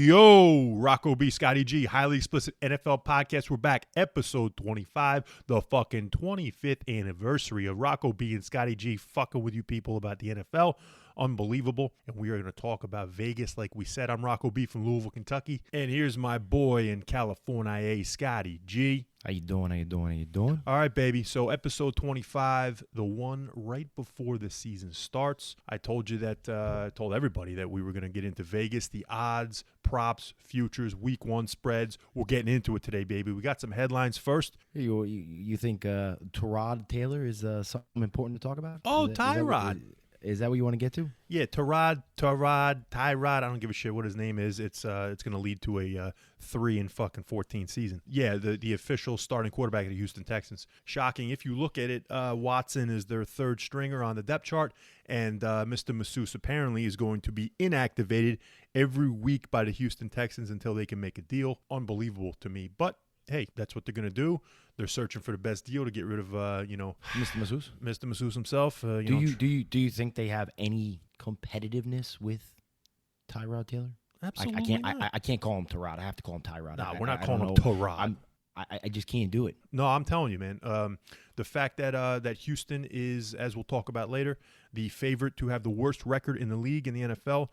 Yo, Rocco B Scotty G, highly explicit NFL podcast. We're back, episode 25, the fucking 25th anniversary of Rocco B and Scotty G fucking with you people about the NFL. Unbelievable. And we are going to talk about Vegas like we said. I'm Rocco B from Louisville, Kentucky. And here's my boy in California, Scotty G. How you doing? All right, baby. So episode 25, the one right before the season starts. I told you that, told everybody that we were going to get into Vegas, the odds, props, futures, week one spreads. We're getting into it today, baby. We got some headlines first. You think Tyrod Taylor is something important to talk about? Oh, Tyrod. Is that what you want to get to? Yeah, Tyrod. I don't give a shit what his name is. It's going to lead to a 3-14 season. Yeah, the official starting quarterback of the Houston Texans. Shocking. If you look at it, Watson is their third stringer on the depth chart, and Mr. Masseuse apparently is going to be inactivated every week by the Houston Texans until they can make a deal. Unbelievable to me, but hey, that's what they're going to do. They're searching for the best deal to get rid of, Mr. Masseuse. Mr. Masseuse himself. Do you think they have any competitiveness with Tyrod Taylor? Absolutely I can't call him Tyrod. I have to call him Tyrod. No, we're not calling him Tyrod. I just can't do it. No, I'm telling you, man. The fact that Houston is, as we'll talk about later, the favorite to have the worst record in the league in the NFL.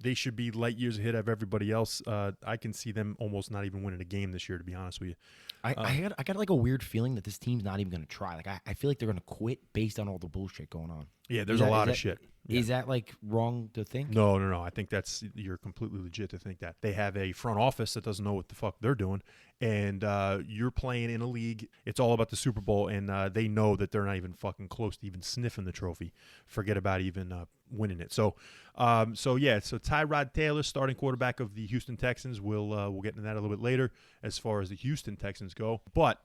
They should be light years ahead of everybody else. I can see them almost not even winning a game this year, to be honest with you. I got like a weird feeling that this team's not even going to try. Like I feel like they're going to quit based on all the bullshit going on. Yeah, there's a lot of shit. Yeah. Is that like wrong to think? No. I think you're completely legit to think that. They have a front office that doesn't know what the fuck they're doing, and you're playing in a league. It's all about the Super Bowl, and they know that they're not even fucking close to even sniffing the trophy. Forget about even winning it. So Tyrod Taylor, starting quarterback of the Houston Texans. We'll get into that a little bit later as far as the Houston Texans go. But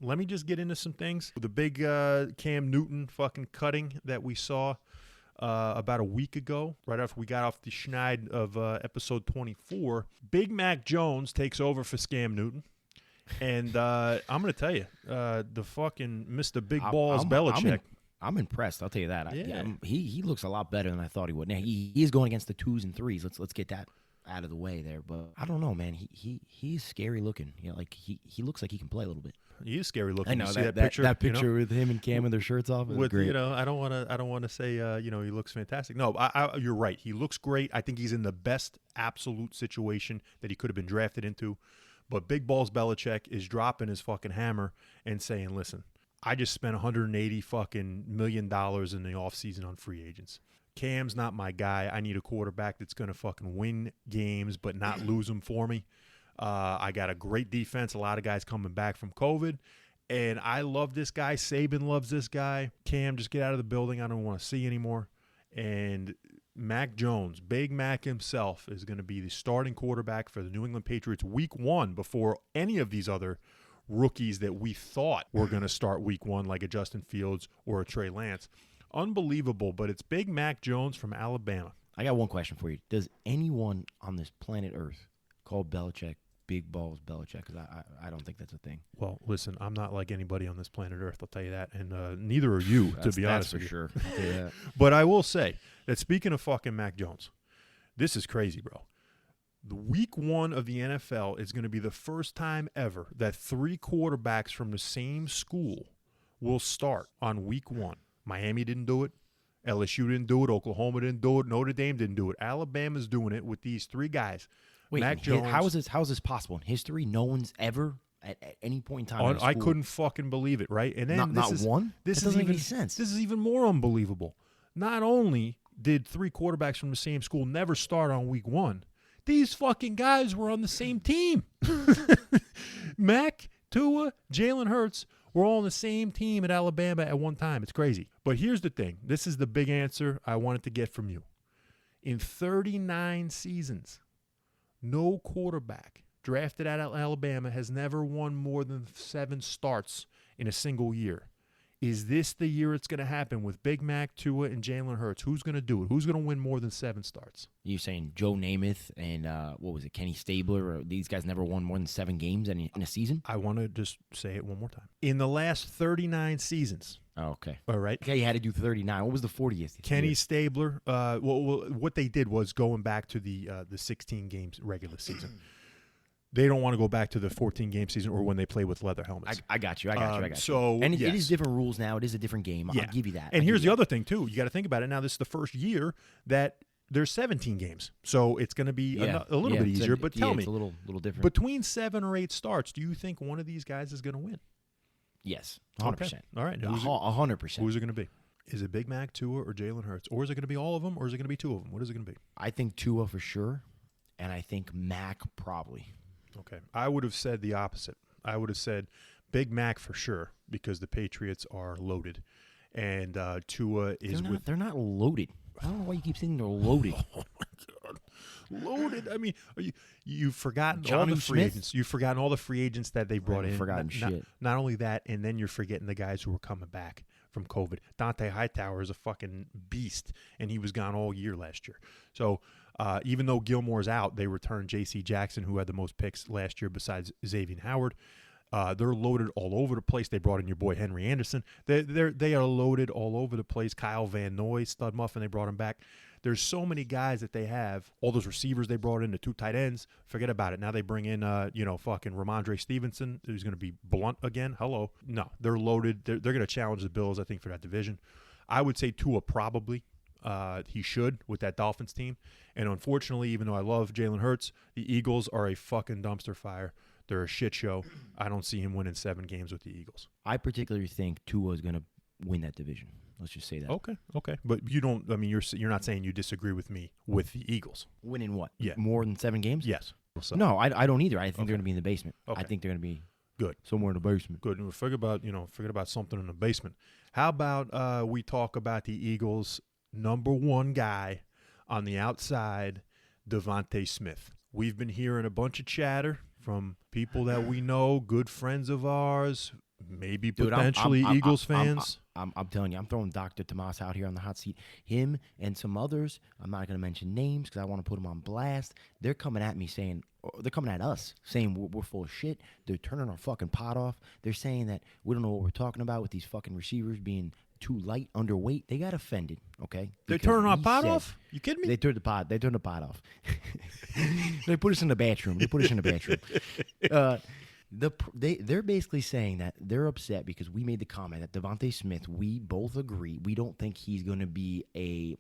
let me just get into some things. The big Cam Newton fucking cutting that we saw about a week ago, right after we got off the schneid of episode 24. Big Mac Jones takes over for Scam Newton. And I'm going to tell you, the fucking Mr. Big Balls Belichick. I'm impressed. I'll tell you that. Yeah. He looks a lot better than I thought he would. Now he is going against the 2s and 3s. Let's get that out of the way there. But I don't know, man. He's scary looking. Like he looks like he can play a little bit. He is scary looking. I know you see that picture. That picture with him and Cam with their shirts off is great. I don't want to say he looks fantastic. No, you're right. He looks great. I think he's in the best absolute situation that he could have been drafted into. But Big Balls Belichick is dropping his fucking hammer and saying, "Listen, I just spent $180 fucking million in the offseason on free agents. Cam's not my guy. I need a quarterback that's going to fucking win games but not lose them for me. I got a great defense. A lot of guys coming back from COVID. And I love this guy. Saban loves this guy. Cam, just get out of the building. I don't want to see anymore." And Mac Jones, Big Mac himself, is going to be the starting quarterback for the New England Patriots week one before any of these other rookies that we thought were going to start week one, like a Justin Fields or a Trey Lance. Unbelievable, but it's Big Mac Jones from Alabama. I got one question for you. Does anyone on this planet Earth call Belichick Big Balls Belichick? Because I don't think that's a thing. Well, listen, I'm not like anybody on this planet Earth, I'll tell you that, and neither are you, to be honest with you. That's for sure. Yeah. But I will say that speaking of fucking Mac Jones, this is crazy, bro. The week one of the NFL is going to be the first time ever that 3 quarterbacks from the same school will start on week one. Miami didn't do it. LSU didn't do it. Oklahoma didn't do it. Notre Dame didn't do it. Alabama's doing it with these 3 guys. Wait, Mac Jones. How is this possible? In history, no one's ever at any point in time. I couldn't fucking believe it, right? And then not one? This doesn't make any sense. sense. This is even more unbelievable. Not only did 3 quarterbacks from the same school never start on week one, these fucking guys were on the same team. Mac, Tua, Jalen Hurts were all on the same team at Alabama at one time. It's crazy. But here's the thing. This is the big answer I wanted to get from you. In 39 seasons, no quarterback drafted at Alabama has never won more than 7 starts in a single year. Is this the year it's going to happen with Big Mac, Tua, and Jalen Hurts? Who's going to do it? Who's going to win more than 7 starts? You're saying Joe Namath and what was it, Kenny Stabler? Or these guys never won more than 7 games in a season? I want to just say it one more time. In the last 39 seasons. Oh, okay. All right. Okay, you had to do 39. What was the 40th? Kenny Stabler. Well, what they did was going back to the 16 games regular season. They don't want to go back to the 14-game season or when they play with leather helmets. I got you. So, and yes. it is different rules now. It is a different game. Yeah. I'll give you that. And here's the other thing, too. You got to think about it. Now, this is the first year that there's 17 games. So it's going to be a little bit easier. But tell me, it's a little different. Between 7 or 8 starts, do you think one of these guys is going to win? Yes, 100%. Okay. All right. 100%. Who's it going to be? Is it Big Mac, Tua, or Jalen Hurts? Or is it going to be all of them, or is it going to be 2 of them? What is it going to be? I think Tua for sure, and I think Mac probably. Okay. I would have said the opposite. I would have said Big Mac for sure because the Patriots are loaded. And Tua is They're not loaded. I don't know why you keep saying they're loaded. Oh, my God. Loaded. I mean, you've forgotten Jonnu all the free Smith? agents. You've forgotten all the free agents that they brought in. Forgotten shit. Not only that, and then you're forgetting the guys who were coming back from COVID. Dante Hightower is a fucking beast, and he was gone all year last year. So even though Gilmore's out, they returned J.C. Jackson, who had the most picks last year besides Xavier Howard. They're loaded all over the place. They brought in your boy Henry Anderson. They are loaded all over the place. Kyle Van Noy, stud muffin, they brought him back. There's so many guys that they have. All those receivers they brought in, the 2 tight ends. Forget about it. Now they bring in, fucking Ramondre Stevenson, who's going to be blunt again. Hello. No, they're loaded. They're going to challenge the Bills, I think, for that division. I would say Tua probably. He should with that Dolphins team. And unfortunately, even though I love Jalen Hurts, the Eagles are a fucking dumpster fire. They're a shit show. I don't see him winning 7 games with the Eagles. I particularly think Tua is going to win that division. Let's just say that. Okay. But you don't. I mean, you're not saying you disagree with me with the Eagles. Winning what? Yeah. More than 7 games? Yes. So, no, I don't either. I think they're going to be in the basement. Okay. I think they're going to be good somewhere in the basement. Good. And forget about something in the basement. How about we talk about the Eagles' number 1 guy on the outside, Devonta Smith. We've been hearing a bunch of chatter from people that we know, good friends of ours, maybe potentially Eagles fans. I'm telling you, I'm throwing Dr. Tomas out here on the hot seat. Him and some others, I'm not going to mention names because I want to put them on blast. They're coming at me saying, they're coming at us saying we're full of shit. They're turning our fucking pot off. They're saying that we don't know what we're talking about with these fucking receivers being too light, underweight. They got offended, okay? They're turning our pot off? You kidding me? They turned the pot off. They put us in the bathroom. They're basically saying that they're upset because we made the comment that Devonta Smith, we both agree, we don't think he's going to be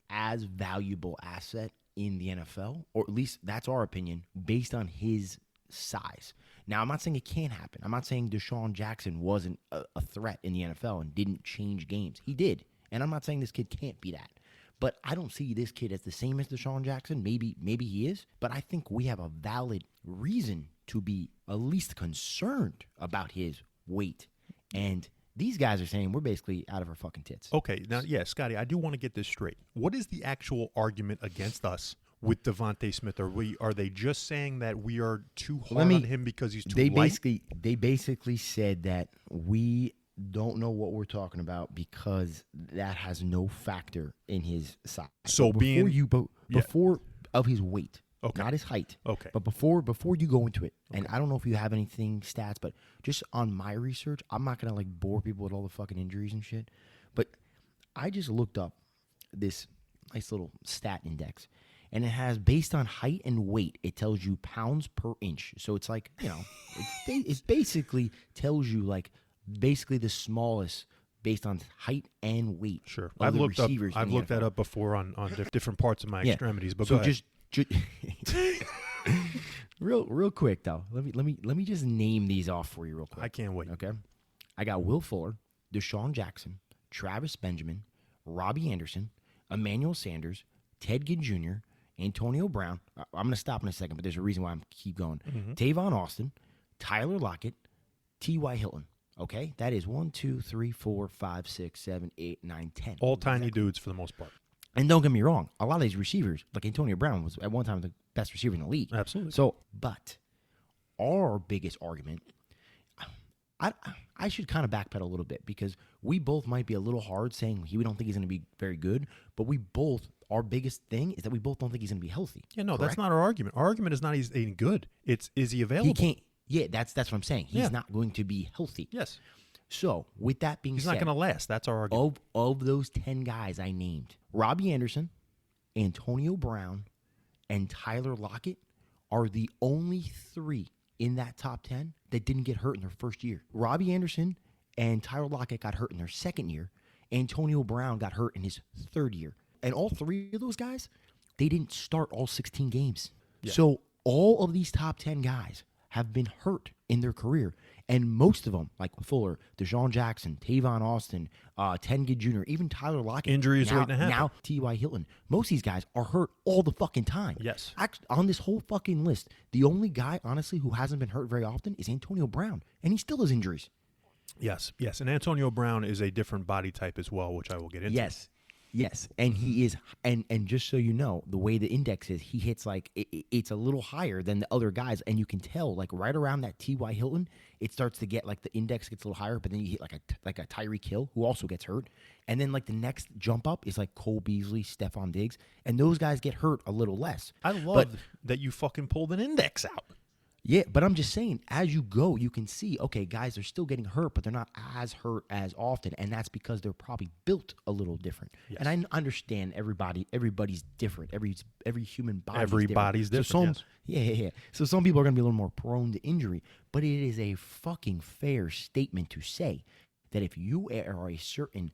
as valuable asset in the NFL, or at least that's our opinion, based on his size. Now, I'm not saying it can't happen. I'm not saying Deshaun Jackson wasn't a threat in the NFL and didn't change games. He did. And I'm not saying this kid can't be that. But I don't see this kid as the same as Deshaun Jackson. Maybe he is. But I think we have a valid reason to be at least concerned about his weight. And these guys are saying we're basically out of our fucking tits. Okay. Now, yeah, Scotty, I do want to get this straight. What is the actual argument against us with Devonta Smith? Are they just saying that we are too hard on him because he's too light? They basically said that we don't know what we're talking about because that has no factor in his size. So before of his weight, okay, not his height. Okay. But before you go into it, and I don't know if you have anything stats, but just on my research, I'm not gonna like bore people with all the fucking injuries and shit. But I just looked up this nice little stat index. And it has, based on height and weight, it tells you pounds per inch. So it's like, it basically tells you like basically the smallest based on height and weight. Sure. I've looked that up before on different parts of my extremities. But so just real quick though. Let me just name these off for you real quick. I can't wait. Okay. I got Will Fuller, Deshaun Jackson, Travis Benjamin, Robbie Anderson, Emmanuel Sanders, Ted Ginn Jr., Antonio Brown. I'm going to stop in a second, but there's a reason why I'm keep going. Mm-hmm. Tavon Austin, Tyler Lockett, T.Y. Hilton. Okay? That is 1, 2, 3, 4, 5, 6, 7, 8, 9, 10. All tiny dudes for the most part. And don't get me wrong, a lot of these receivers, like Antonio Brown was at one time the best receiver in the league. Absolutely. So, but our biggest argument, I should kind of backpedal a little bit because we both might be a little hard saying we don't think he's going to be very good, but we both, our biggest thing is that we both don't think he's going to be healthy. Yeah, no, correct? that's not our argument. Our argument is not he's ain't good. It's is he available? He can't. Yeah, that's what I'm saying. He's not going to be healthy. Yes. So with that being He's said, not going to last. That's our argument. of those 10 guys I named, Robbie Anderson, Antonio Brown, and Tyler Lockett are the only 3 in that top 10 that didn't get hurt in their first year. Robbie Anderson and Tyler Lockett got hurt in their second year. Antonio Brown got hurt in his third year. And all 3 of those guys, they didn't start all 16 games. Yeah. So all of these top 10 guys have been hurt in their career. And most of them, like Fuller, Deshaun Jackson, Tavon Austin, Tenga Jr., even Tyler Lockett. Injuries waiting to happen. Now T.Y. Hilton. Most of these guys are hurt all the fucking time. Yes. Actually, on this whole fucking list, the only guy, honestly, who hasn't been hurt very often is Antonio Brown. And he still has injuries. Yes. And Antonio Brown is a different body type as well, which I will get into. Yes, and he is, and just so you know, the way the index is, he hits like it's a little higher than the other guys, and you can tell like right around that T.Y. Hilton, it starts to get like the index gets a little higher, but then you hit like a Tyreek Hill who also gets hurt, and then like the next jump up is like Cole Beasley, Stephon Diggs, and those guys get hurt a little less. I love that you fucking pulled an index out. Yeah, but I'm just saying, as you go, you can see, okay, guys are still getting hurt, but they're not as hurt as often, and that's because they're probably built a little different. Yes. And I understand everybody's different. Every human body Everybody's different. Yeah. So some people are going to be a little more prone to injury, but it is a fucking fair statement to say that if you are a certain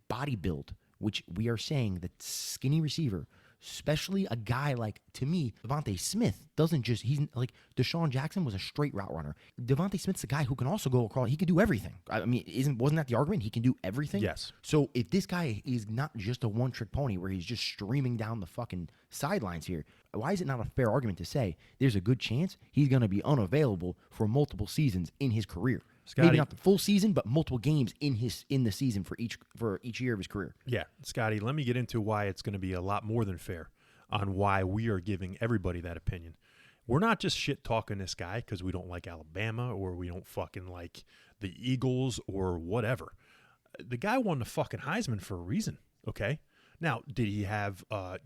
body build, which we are saying that skinny receiver, especially a guy like, to me, Devonta Smith he's like, Deshaun Jackson was a straight route runner. Devonta Smith's a guy who can also go across. He can do everything. I mean, wasn't that the argument? He can do everything? Yes. So if this guy is not just a one-trick pony where he's just streaming down the fucking sidelines here, why is it not a fair argument to say there's a good chance he's going to be unavailable for multiple seasons in his career? Scotty, maybe not the full season, but multiple games in the season for each year of his career. Yeah, Scotty, let me get into why it's going to be a lot more than fair on why we are giving everybody that opinion. We're not just shit talking this guy because we don't like Alabama or we don't fucking like the Eagles or whatever. The guy won the fucking Heisman for a reason, okay? Now, did he have a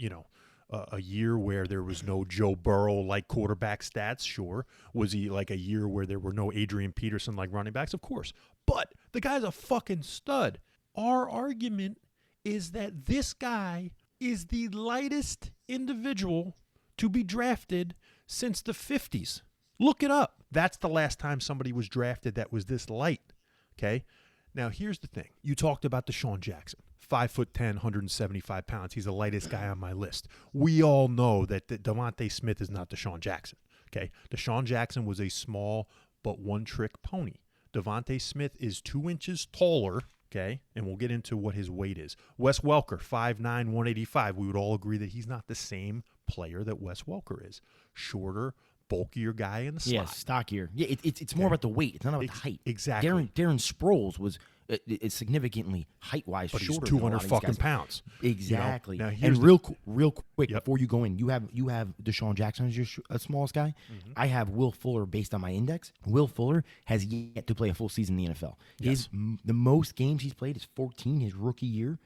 year where there was no Joe Burrow-like quarterback stats? Sure. Was he like a year where there were no Adrian Peterson-like running backs? Of course. But the guy's a fucking stud. Our argument is that this guy is the lightest individual to be drafted since the 50s. Look it up. That's the last time somebody was drafted that was this light, okay? Now, here's the thing. You talked about Deshaun Jackson. 5'10", 175 pounds. He's the lightest guy on my list. We all know that Devonta Smith is not Deshaun Jackson. Okay, Deshaun Jackson was a small but one-trick pony. Devonta Smith is 2 inches taller. Okay, and we'll get into what his weight is. Wes Welker, 5'9", 185. We would all agree that he's not the same player that Wes Welker is. Shorter, bulkier guy in the slot. Yeah, stockier. Yeah, it's more about the weight. It's not about the height. Exactly. Darren Sproles was significantly height-wise but shorter. He's 200 fucking pounds. Exactly. You know? Now, and real quick, yep. before you go in, you have Deshaun Jackson as your smallest guy. Mm-hmm. I have Will Fuller based on my index. Will Fuller has yet to play a full season in the NFL. Yes. The most games he's played is 14 his rookie year.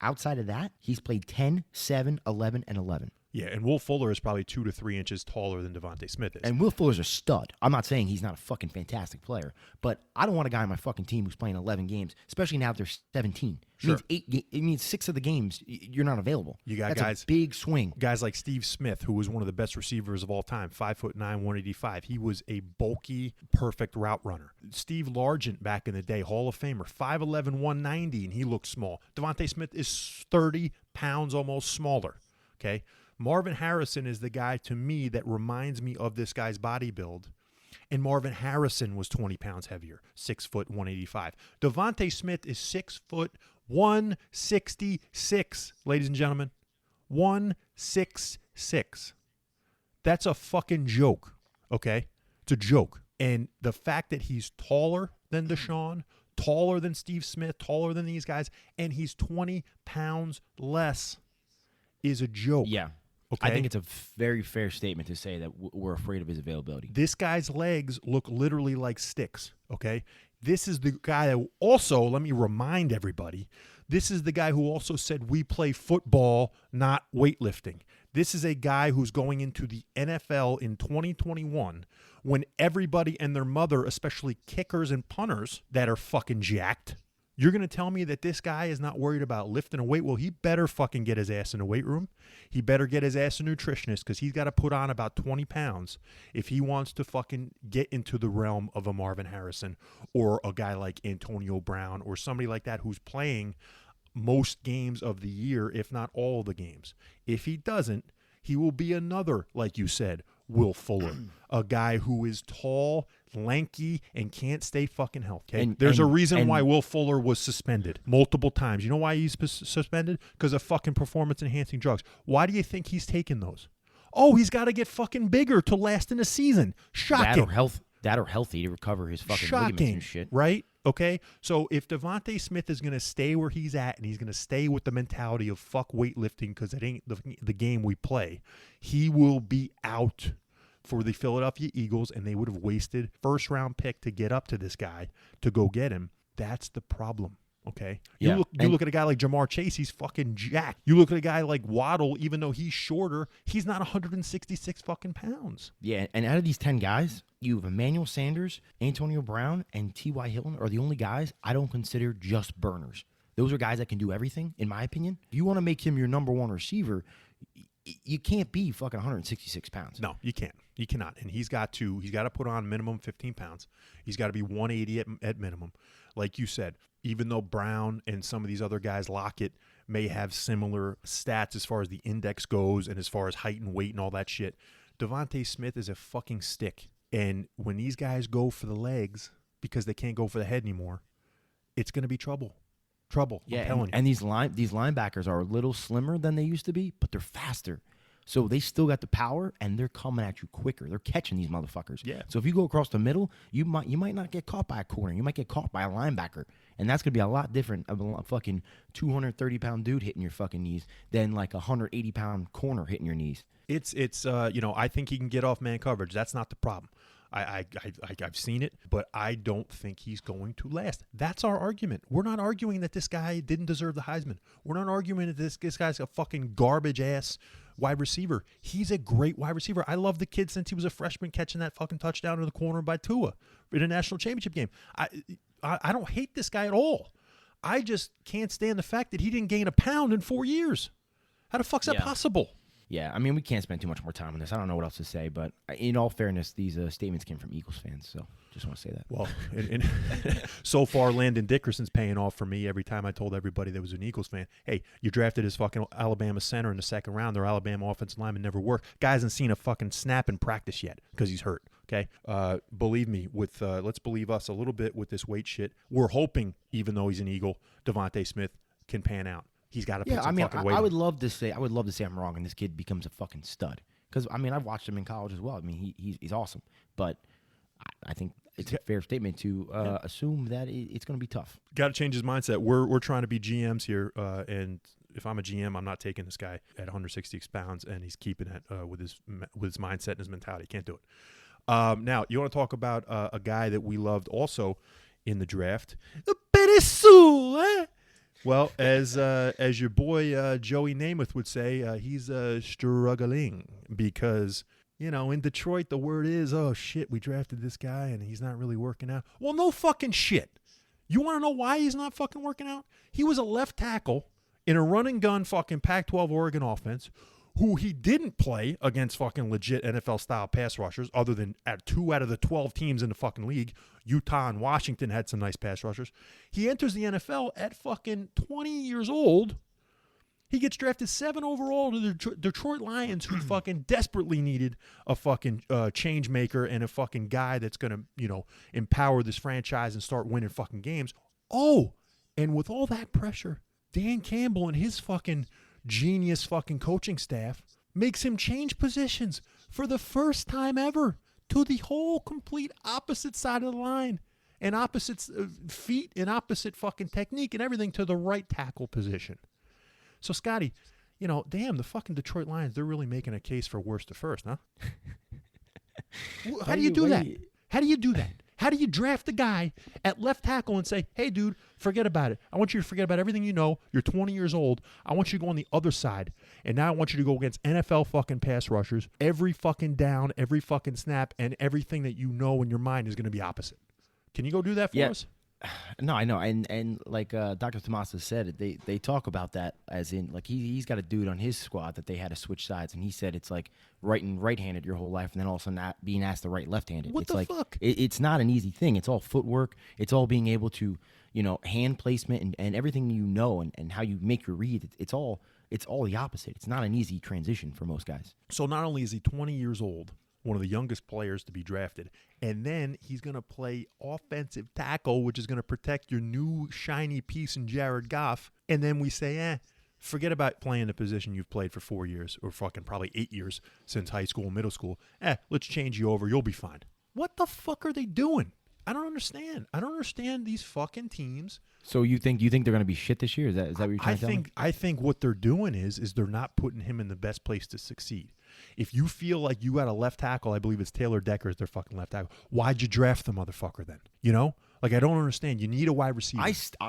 Outside of that, he's played 10, 7, 11, and 11. Yeah, and Will Fuller is probably 2 to 3 inches taller than Devonta Smith is. And Will Fuller's a stud. I'm not saying he's not a fucking fantastic player, but I don't want a guy on my fucking team who's playing 11 games, especially now that they're 17. Sure. It means 6 of the games you're not available. You got That's a big swing. Guys like Steve Smith, who was one of the best receivers of all time, 5'9", 185. He was a bulky, perfect route runner. Steve Largent back in the day, Hall of Famer, 5'11", 190, and he looked small. Devonta Smith is 30 pounds almost smaller. Okay. Marvin Harrison is the guy to me that reminds me of this guy's body build. And Marvin Harrison was 20 pounds heavier, 6 foot 185. Devonta Smith is 6 foot 166, ladies and gentlemen. 166. That's a fucking joke, okay? It's a joke. And the fact that he's taller than Deshaun, taller than Steve Smith, taller than these guys, and he's 20 pounds less is a joke. Yeah. Okay? I think it's a very fair statement to say that we're afraid of his availability. This guy's legs look literally like sticks, okay? This is the guy that also, let me remind everybody, this is the guy who also said we play football, not weightlifting. This is a guy who's going into the NFL in 2021 when everybody and their mother, especially kickers and punters that are fucking jacked, you're going to tell me that this guy is not worried about lifting a weight? Well, he better fucking get his ass in the weight room. He better get his ass a nutritionist because he's got to put on about 20 pounds if he wants to fucking get into the realm of a Marvin Harrison or a guy like Antonio Brown or somebody like that who's playing most games of the year, if not all the games. If he doesn't, he will be another, like you said, Will Fuller, a guy who is tall, lanky, and can't stay fucking healthy. Okay? There's a reason why Will Fuller was suspended multiple times. You know why he's suspended? Because of fucking performance-enhancing drugs. Why do you think he's taking those? Oh, he's got to get fucking bigger to last in a season. Shocking. That or healthy to recover his fucking ligaments and shit. Right? Okay? So if Devonta Smith is going to stay where he's at and he's going to stay with the mentality of fuck weightlifting because it ain't the game we play, he will be out for the Philadelphia Eagles, and they would have wasted first-round pick to get up to this guy to go get him. That's the problem. Okay, you look at a guy like Jamar Chase, he's fucking jacked. You look at a guy like Waddle, even though he's shorter, he's not 166 fucking pounds. Yeah, and out of these 10 guys, you have Emmanuel Sanders, Antonio Brown, and T.Y. Hilton are the only guys I don't consider just burners. Those are guys that can do everything, in my opinion. If you want to make him your number one receiver, you can't be fucking 166 pounds. No, you can't. You cannot. And he's got to put on minimum 15 pounds. He's got to be 180 at minimum. Like you said, even though Brown and some of these other guys, Lockett, may have similar stats as far as the index goes and as far as height and weight and all that shit, Devonta Smith is a fucking stick. And when these guys go for the legs because they can't go for the head anymore, it's going to be trouble. Yeah, I'm telling you. And these linebackers are a little slimmer than they used to be, but they're faster. So they still got the power, and they're coming at you quicker. They're catching these motherfuckers. Yeah. So if you go across the middle, you might not get caught by a corner. You might get caught by a linebacker, and that's gonna be a lot different of a fucking 230-pound dude hitting your fucking knees than like a 180-pound corner hitting your knees. It's I think he can get off man coverage. That's not the problem. I've seen it, but I don't think he's going to last. That's our argument. We're not arguing that this guy didn't deserve the Heisman. We're not arguing that this guy's a fucking garbage ass wide receiver. He's a great wide receiver. I love the kid since he was a freshman catching that fucking touchdown in the corner by Tua in a national championship game. I don't hate this guy at all. I just can't stand the fact that he didn't gain a pound in 4 years. How the fuck's that possible? Yeah, I mean, we can't spend too much more time on this. I don't know what else to say, but in all fairness, these statements came from Eagles fans, so just want to say that. Well, and so far, Landon Dickerson's paying off for me every time I told everybody that was an Eagles fan, hey, you drafted his fucking Alabama center in the second round. Their Alabama offensive lineman never worked. Guy hasn't seen a fucking snap in practice yet because he's hurt, okay? Believe me, let's believe us a little bit with this weight shit. We're hoping, even though he's an Eagle, Devonta Smith can pan out. He's got to put some fucking weight on. I would love to say I'm wrong and this kid becomes a fucking stud. Because, I mean, I've watched him in college as well. I mean, he's awesome. But I think it's a fair statement to assume that it's going to be tough. Got to change his mindset. We're trying to be GMs here, and if I'm a GM, I'm not taking this guy at 160 pounds, and he's keeping it with his mindset and his mentality. Can't do it. Now, you want to talk about a guy that we loved also in the draft? Penei, eh? Well, as your boy Joey Namath would say, he's struggling because, in Detroit, the word is, oh, shit, we drafted this guy and he's not really working out. Well, no fucking shit. You want to know why he's not fucking working out? He was a left tackle in a run-and-gun fucking Pac-12 Oregon offense who he didn't play against fucking legit NFL-style pass rushers other than at 2 out of the 12 teams in the fucking league. Utah and Washington had some nice pass rushers. He enters the NFL at fucking 20 years old. He gets drafted 7 overall to the Detroit Lions, who fucking desperately needed a fucking change maker and a fucking guy that's going to, empower this franchise and start winning fucking games. Oh, and with all that pressure, Dan Campbell and his fucking genius fucking coaching staff makes him change positions for the first time ever to the whole complete opposite side of the line and opposite feet and opposite fucking technique and everything to the right tackle position. So, Scotty, damn, the fucking Detroit Lions, they're really making a case for worst to first, huh? How do you do that? How do you do that? How do you draft a guy at left tackle and say, hey, dude, forget about it. I want you to forget about everything you know. You're 20 years old. I want you to go on the other side. And now I want you to go against NFL fucking pass rushers. Every fucking down, every fucking snap, and everything that you know in your mind is going to be opposite. Can you go do that for us? No, I know, and like Dr. Tomasa said, they talk about that as in like he's got a dude on his squad that they had to switch sides, and he said it's like right-handed your whole life, and then all of a sudden not being asked to right left-handed. What it's the like, fuck? It's not an easy thing. It's all footwork. It's all being able to hand placement and everything and how you make your read. It's all the opposite. It's not an easy transition for most guys. So not only is he 20 years old, one of the youngest players to be drafted, and then he's going to play offensive tackle, which is going to protect your new shiny piece in Jared Goff, and then we say, forget about playing the position you've played for 4 years or fucking probably 8 years since high school and middle school. Let's change you over. You'll be fine. What the fuck are they doing? I don't understand. I don't understand these fucking teams. So you think they're going to be shit this year? Is that what you're trying to tell me? I think what they're doing is they're not putting him in the best place to succeed. If you feel like you got a left tackle, I believe it's Taylor Decker is their fucking left tackle. Why'd you draft the motherfucker then? Like, I don't understand. You need a wide receiver.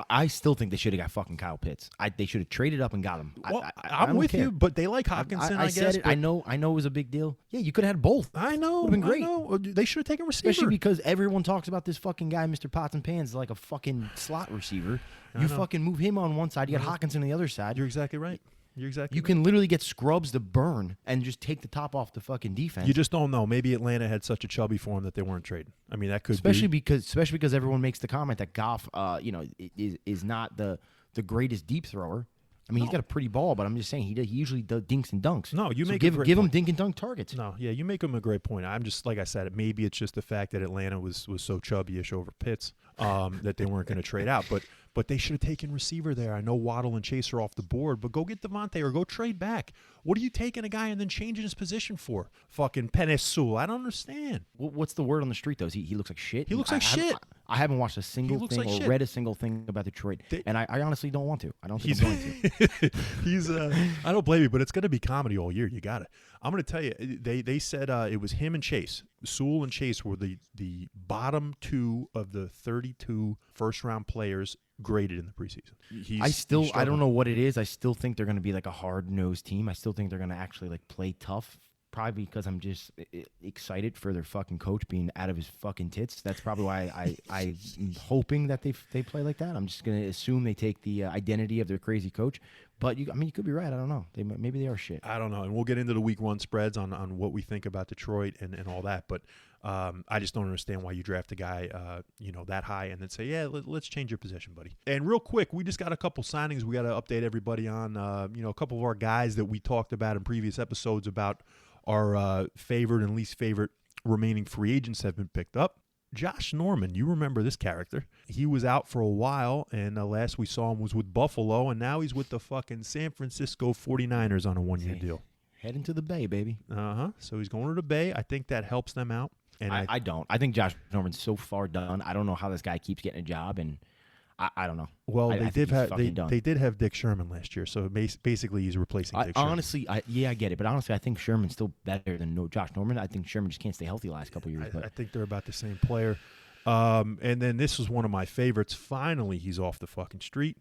I still think they should have got fucking Kyle Pitts. They should have traded up and got him. Well, I'm with you, but they like Hawkinson, I guess. Said it. I know it was a big deal. Yeah, you could have had both. I know. Would have been great. I know. They should have taken a receiver. Especially because everyone talks about this fucking guy, Mr. Pots and Pans, like a fucking slot receiver. You fucking move him on one side. You got Hawkinson on the other side. You're exactly right. You can literally get scrubs to burn and just take the top off the fucking defense. You just don't know. Maybe Atlanta had such a chubby form that they weren't trading. I mean, that could especially be. because everyone makes the comment that Goff, is not the greatest deep thrower. I mean, he's got a pretty ball, but I'm just saying he usually does dinks and dunks. No, you make give him dink and dunk targets. No, yeah, you make him a great point. I'm just like I said, maybe it's just the fact that Atlanta was so chubbyish over Pitts that they weren't going to trade out, but they should have taken receiver there. I know Waddle and Chase are off the board, but go get Devontae or go trade back. What are you taking a guy and then changing his position for? Fucking Penei Sewell. I don't understand. What's the word on the street, though? He looks like shit? He looks like shit. I haven't watched a single thing or read a single thing about Detroit, and I honestly don't want to. I don't think I'm going to. I don't blame you, but it's going to be comedy all year. You got it. I'm going to tell you, they said it was him and Chase. Sewell and Chase were the bottom two of the 32 first-round players graded in the preseason. I don't know what it is. I still think they're going to be like a hard-nosed team. I still think they're going to actually like play tough. Probably because I'm just excited for their fucking coach being out of his fucking tits. That's probably why I'm hoping that they play like that. I'm just going to assume they take the identity of their crazy coach. But you could be right. I don't know. Maybe they are shit. I don't know. And we'll get into the week one spreads on what we think about Detroit and all that. But I just don't understand why you draft a guy that high and then say, let's change your position, buddy. And real quick, we just got a couple signings we got to update everybody on. A couple of our guys that we talked about in previous episodes about our favorite and least favorite remaining free agents have been picked up. Josh Norman, you remember this character. He was out for a while, and the last we saw him was with Buffalo, and now he's with the fucking San Francisco 49ers on a one-year deal. Heading to the Bay, baby. So he's going to the Bay. I think that helps them out. And I don't. I think Josh Norman's so far done. I don't know how this guy keeps getting a job, and I don't know. Well, they did have Dick Sherman last year, so basically he's replacing Dick Sherman. Honestly, I get it, but honestly, I think Sherman's still better than Josh Norman. I think Sherman just can't stay healthy the last couple of years. I think they're about the same player. And then this was one of my favorites. Finally, he's off the fucking street.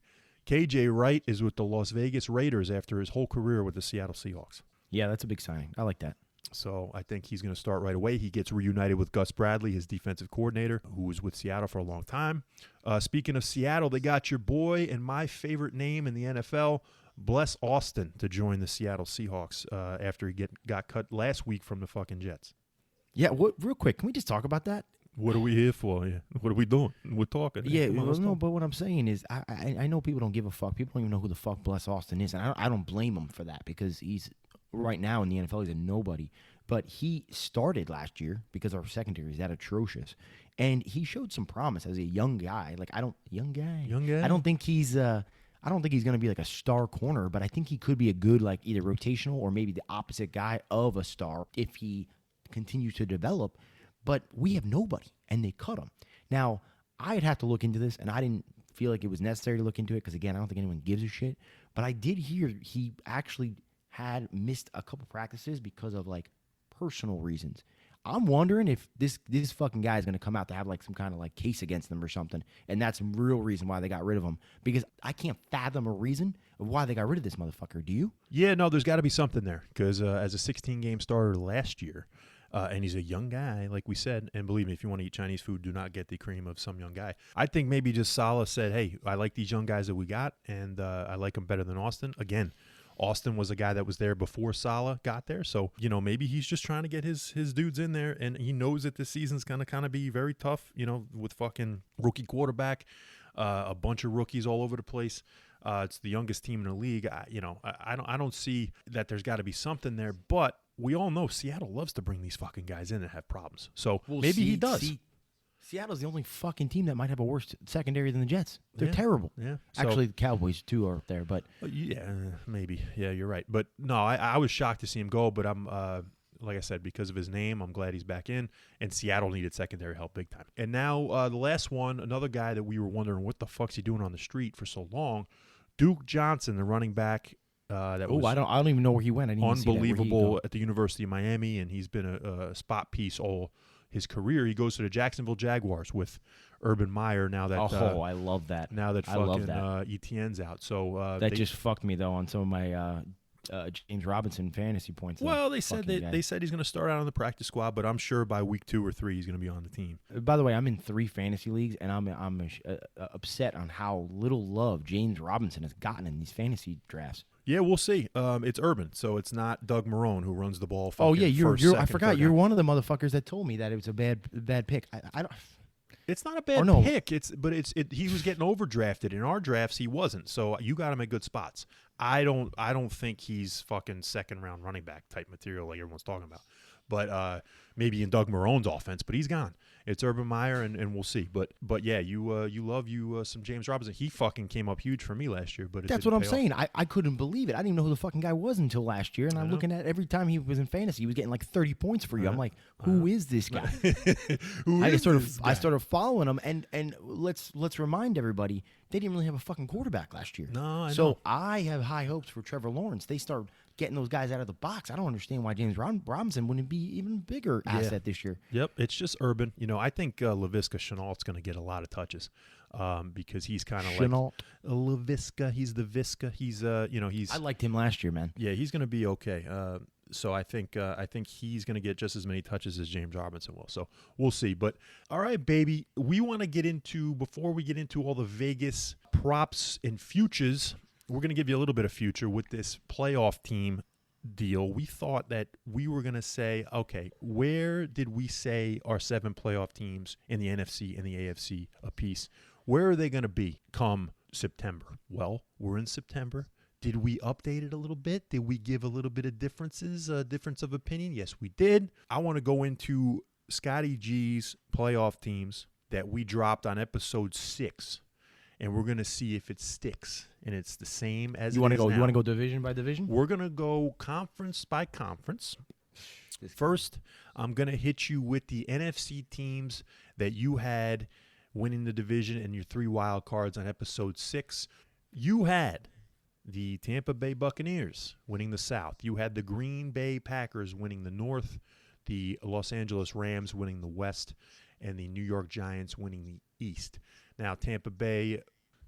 KJ Wright is with the Las Vegas Raiders after his whole career with the Seattle Seahawks. Yeah, that's a big signing. I like that. So I think he's going to start right away. He gets reunited with Gus Bradley, his defensive coordinator, who was with Seattle for a long time. Speaking of Seattle, they got your boy and my favorite name in the NFL, Bless Austin, to join the Seattle Seahawks after he got cut last week from the fucking Jets. Yeah, real quick, can we just talk about that? What are we here for? Yeah. What are we doing? We're talking. Yeah, but what I'm saying is I know people don't give a fuck. People don't even know who the fuck Bless Austin is, and I don't blame him for that because he's right now in the NFL, he's a nobody. But he started last year because our secondary is that atrocious, and he showed some promise as a young guy. I don't think he's going to be like a star corner, but I think he could be a good either rotational or maybe the opposite guy of a star if he continues to develop. But we have nobody, and they cut him. Now, I'd have to look into this, and I didn't feel like it was necessary to look into it because, again, I don't think anyone gives a shit. But I did hear he actually had missed a couple practices because of personal reasons. I'm wondering if this fucking guy is going to come out to have like some kind of like case against them or something, and that's some real reason why they got rid of him. Because I can't fathom a reason of why they got rid of this motherfucker. Do you? Yeah, no, there's got to be something there because as a 16-game starter last year, and he's a young guy, like we said, and believe me, if you want to eat Chinese food, do not get the cream of some young guy. I think maybe just Saleh said, hey, I like these young guys that we got, and I like them better than Austin. Again, Austin was a guy that was there before Saleh got there. So, maybe he's just trying to get his dudes in there, and he knows that this season's going to kind of be very tough, with fucking rookie quarterback, a bunch of rookies all over the place. It's the youngest team in the league. I don't see that there's got to be something there, but we all know Seattle loves to bring these fucking guys in that have problems. So maybe he does. Seattle's the only fucking team that might have a worse secondary than the Jets. They're terrible. Yeah. Actually, the Cowboys, too, are up there. But yeah, maybe. Yeah, you're right. But no, I was shocked to see him go, but I'm like I said, because of his name, I'm glad he's back in. And Seattle needed secondary help big time. And now the last one, another guy that we were wondering what the fuck's he doing on the street for so long, Duke Johnson, the running back. I don't even know where he went. I didn't unbelievable at the University of Miami, and he's been a spot piece all his career. He goes to the Jacksonville Jaguars with Urban Meyer. Now that I love that. Now that fucking Etienne's out, so that just fucked me though on some of my James Robinson fantasy points. Well, they said he's going to start out on the practice squad, but I'm sure by week 2 or 3 he's going to be on the team. By the way, I'm in 3 fantasy leagues, and I'm upset on how little love James Robinson has gotten in these fantasy drafts. Yeah, we'll see. It's Urban, so it's not Doug Marrone who runs the ball. Oh yeah, I forgot. You're one of the motherfuckers that told me that it was a bad pick. I don't. It's not a bad pick. He was getting overdrafted. In our drafts, he wasn't. So you got him at good spots. I don't think he's fucking second round running back type material like everyone's talking about. But maybe in Doug Marone's offense, but he's gone. It's Urban Meyer, and we'll see. But yeah, you love some James Robinson. He fucking came up huge for me last year. But that's what I'm saying. I couldn't believe it. I didn't even know who the fucking guy was until last year. And I'm looking at every time he was in fantasy, he was getting like 30 points for you. I'm like, who is this guy? I started following him, and let's remind everybody they didn't really have a fucking quarterback last year. No, I know. So I have high hopes for Trevor Lawrence. They start getting those guys out of the box. I don't understand why James Robinson wouldn't be even bigger asset this year. Yep, it's just Urban. I think Laviska Shenault's going to get a lot of touches because he's kind of like Laviska. He's the Visca. He's he's. I liked him last year, man. Yeah, he's going to be okay. So I think he's going to get just as many touches as James Robinson will. So we'll see. But all right, baby, we want to get into, before we get into all the Vegas props and futures, we're going to give you a little bit of future with this playoff team deal. We thought that we were going to say, okay, where did we say our 7 playoff teams in the NFC and the AFC apiece? Where are they going to be come September? Well, we're in September. Did we update it a little bit? Did we give a little bit of difference of opinion? Yes, we did. I want to go into Scotty G's playoff teams that we dropped on episode 6. And we're going to see if it sticks. And it's the same as you want to go. You want to go division by division? We're going to go conference by conference. First, I'm going to hit you with the NFC teams that you had winning the division and your 3 wild cards on episode 6. You had the Tampa Bay Buccaneers winning the South. You had the Green Bay Packers winning the North, the Los Angeles Rams winning the West, and the New York Giants winning the East. Now, Tampa Bay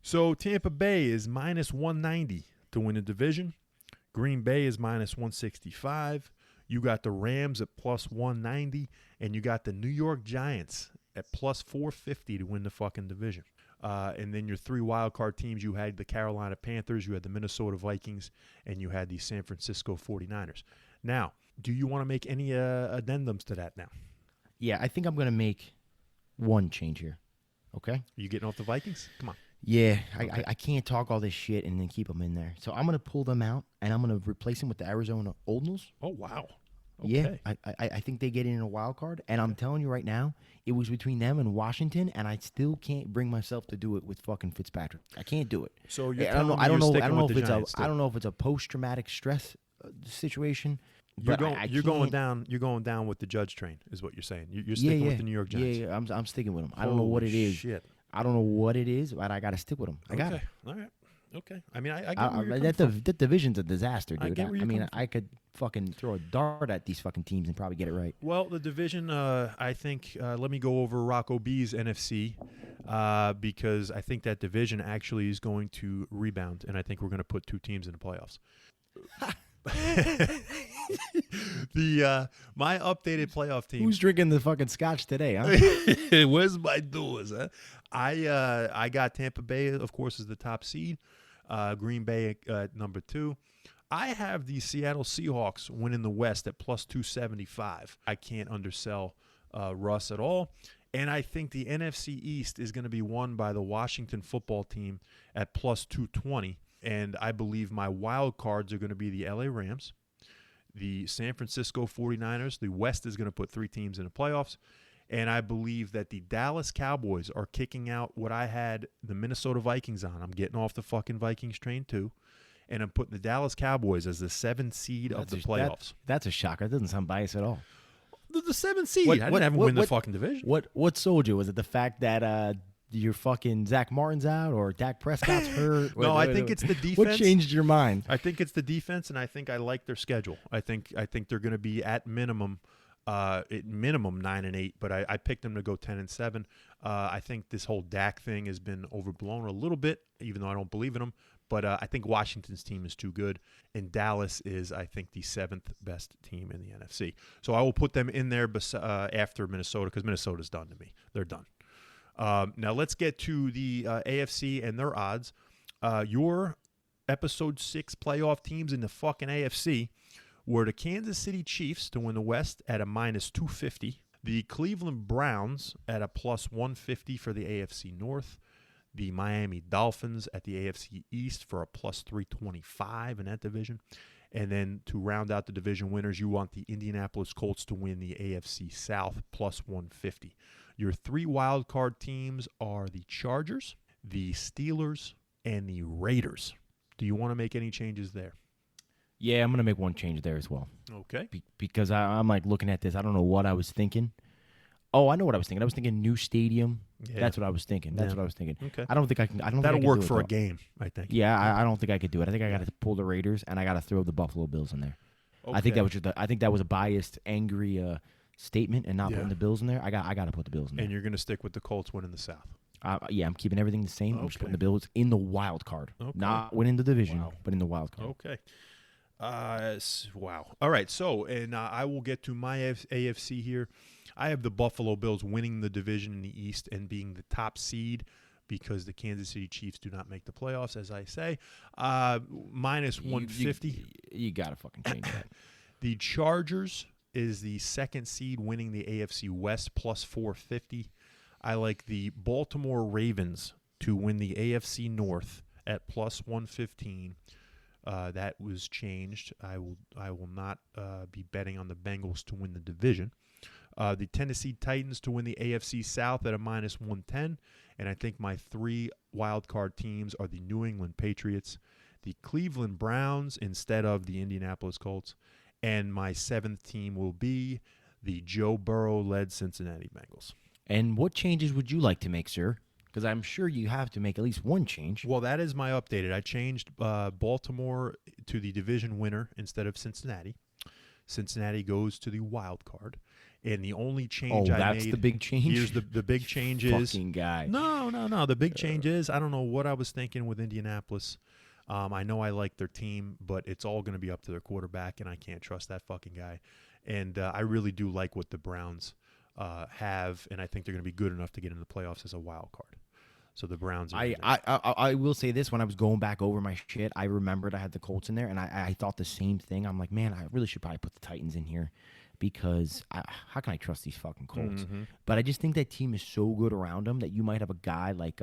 is minus 190 to win the division. Green Bay is minus 165. You got the Rams at plus 190, and you got the New York Giants at plus 450 to win the fucking division. And then your 3 wild card teams, you had the Carolina Panthers, you had the Minnesota Vikings, and you had the San Francisco 49ers. Now, do you want to make any addendums to that now? Yeah, I think I'm going to make one change here. Okay? Are you getting off the Vikings? Come on. Yeah, okay. I can't talk all this shit and then keep them in there. So I'm going to pull them out, and I'm going to replace them with the Arizona Cardinals. Oh, wow. Okay. Yeah, I think they get in a wild card, and I'm telling you right now, it was between them and Washington, and I still can't bring myself to do it with fucking Fitzpatrick. I can't do it. So you're I don't know if it's a post-traumatic stress situation. You're going down with the Judge train, is what you're saying. You're sticking with the New York Giants. Yeah, I'm sticking with them. I don't know what it is. Shit. I don't know what it is, but I got to stick with them. I got it. All right. Okay. I mean, I get where you're coming from. That division's a disaster, I dude. get where you're coming from. I could fucking throw a dart at these fucking teams and probably get it right. Well, the division, I think, let me go over Rocco B's NFC because I think that division actually is going to rebound, and I think we're going to put 2 teams in the playoffs. My updated playoff team. Who's drinking the fucking scotch today, huh? Where's my doors? Huh? I got Tampa Bay, of course, as the top seed. Green Bay number 2. I have the Seattle Seahawks winning the West at plus 275. I can't undersell Russ at all. And I think the NFC East is going to be won by the Washington football team at plus 220. And I believe my wild cards are going to be the LA Rams, the San Francisco 49ers. The West is going to put 3 teams in the playoffs. And I believe that the Dallas Cowboys are kicking out what I had the Minnesota Vikings on. I'm getting off the fucking Vikings train too. And I'm putting the Dallas Cowboys as the 7th seed of the playoffs. That's a shocker. That doesn't sound biased at all. The 7th seed. I didn't have them win the fucking division. What sold you? Was it the fact that your fucking Zach Martin's out or Dak Prescott's hurt? No, I think it's the defense. What changed your mind? I think it's the defense, and I think I like their schedule. I think they're going to be at minimum 9-8, but I picked them to go 10-7. I think this whole Dak thing has been overblown a little bit, even though I don't believe in them. But I think Washington's team is too good, and Dallas is, I think, the 7th best team in the NFC. So I will put them in there after Minnesota because Minnesota's done to me. They're done. Now let's get to the AFC and their odds. Your Episode 6 playoff teams in the fucking AFC were the Kansas City Chiefs to win the West at a minus 250, the Cleveland Browns at a plus 150 for the AFC North, the Miami Dolphins at the AFC East for a plus 325 in that division. And then to round out the division winners, you want the Indianapolis Colts to win the AFC South plus 150. Your 3 wild card teams are the Chargers, the Steelers, and the Raiders. Do you want to make any changes there? Yeah, I'm going to make one change there as well. Okay. Because I'm like looking at this. I don't know what I was thinking. Oh, I know what I was thinking. I was thinking new stadium. Yeah. That's what I was thinking. What I was thinking. Okay. I don't think I can. That'll work for a game, I think. Yeah, I don't think I could do it. I think I got to pull the Raiders and I got to throw the Buffalo Bills in there. Okay. I think that was a biased, angry statement and not putting the Bills in there. I got to put the Bills in there. And you're going to stick with the Colts winning the South. Yeah, I'm keeping everything the same. I'm just putting the Bills in the wild card, not winning the division, but in the wild card. Okay. Wow. All right. So, and I will get to my AFC here. I have the Buffalo Bills winning the division in the East and being the top seed because the Kansas City Chiefs do not make the playoffs, as I say. Minus 150. You got to fucking change that. The Chargers is the 2nd seed winning the AFC West plus 450. I like the Baltimore Ravens to win the AFC North at plus 115. That was changed. I will not be betting on the Bengals to win the division. The Tennessee Titans to win the AFC South at a minus 110. And I think my 3 wild card teams are the New England Patriots, the Cleveland Browns instead of the Indianapolis Colts, and my 7th team will be the Joe Burrow-led Cincinnati Bengals. And what changes would you like to make, sir? Because I'm sure you have to make at least one change. Well, that is my updated. I changed Baltimore to the division winner instead of Cincinnati. Cincinnati goes to the wild card. And the only change I made... Oh, that's the big change? Here's the big change is... Fucking guy. No. The big change is, I don't know what I was thinking with Indianapolis. I know I like their team, but it's all going to be up to their quarterback, and I can't trust that fucking guy. And I really do like what the Browns have, and I think they're going to be good enough to get into the playoffs as a wild card. So the Browns are I will say this. When I was going back over my shit, I remembered I had the Colts in there, and I thought the same thing. I'm like, man, I really should probably put the Titans in here because how can I trust these fucking Colts? Mm-hmm. But I just think that team is so good around them that you might have a guy like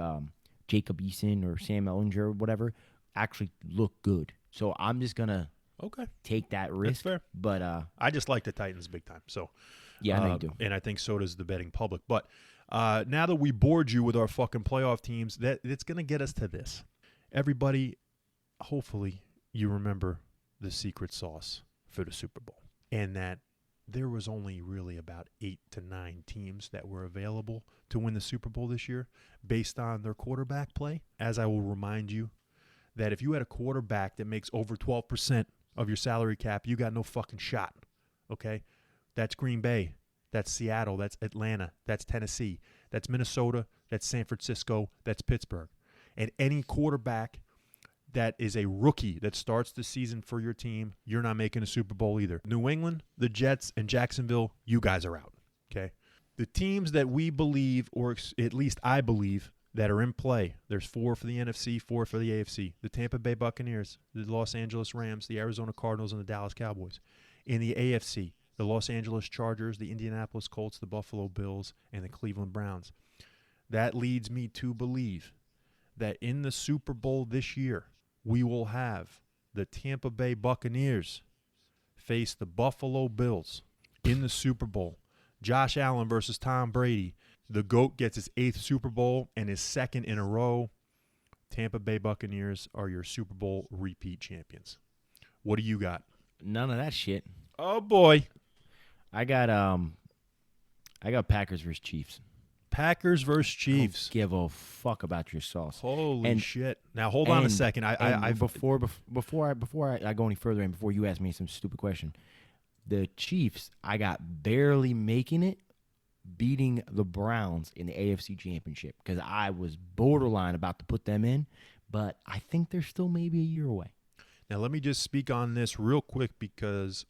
Jacob Eason or Sam Ellinger or whatever actually look good. So I'm just going to take that risk. That's fair. But I just like the Titans big time. So yeah, I know you do. And I think so does the betting public. But now that we bored you with our fucking playoff teams, it's going to get us to this. Everybody, hopefully you remember the secret sauce for the Super Bowl. And that there was only really about 8 to 9 teams that were available to win the Super Bowl this year based on their quarterback play. As I will remind you, that if you had a quarterback that makes over 12% of your salary cap, you got no fucking shot, okay? That's Green Bay. That's Seattle. That's Atlanta. That's Tennessee. That's Minnesota. That's San Francisco. That's Pittsburgh. And any quarterback that is a rookie that starts the season for your team, you're not making a Super Bowl either. New England, the Jets, and Jacksonville, you guys are out, okay? The teams that we believe, or at least I believe, that are in play, there's 4 for the NFC, 4 for the AFC. The Tampa Bay Buccaneers, the Los Angeles Rams, the Arizona Cardinals, and the Dallas Cowboys. In the AFC, the Los Angeles Chargers, the Indianapolis Colts, the Buffalo Bills, and the Cleveland Browns. That leads me to believe that in the Super Bowl this year, we will have the Tampa Bay Buccaneers face the Buffalo Bills in the Super Bowl. Josh Allen versus Tom Brady. The GOAT gets his 8th Super Bowl and his 2nd in a row. Tampa Bay Buccaneers are your Super Bowl repeat champions. What do you got? None of that shit. Oh, boy. I got Packers versus Chiefs. Packers versus Chiefs. Don't give a fuck about your sauce. Holy shit! Now hold on a second. Before I go any further, and before you ask me some stupid question, the Chiefs, I got barely making it, beating the Browns in the AFC Championship because I was borderline about to put them in, but I think they're still maybe a year away. Now let me just speak on this real quick because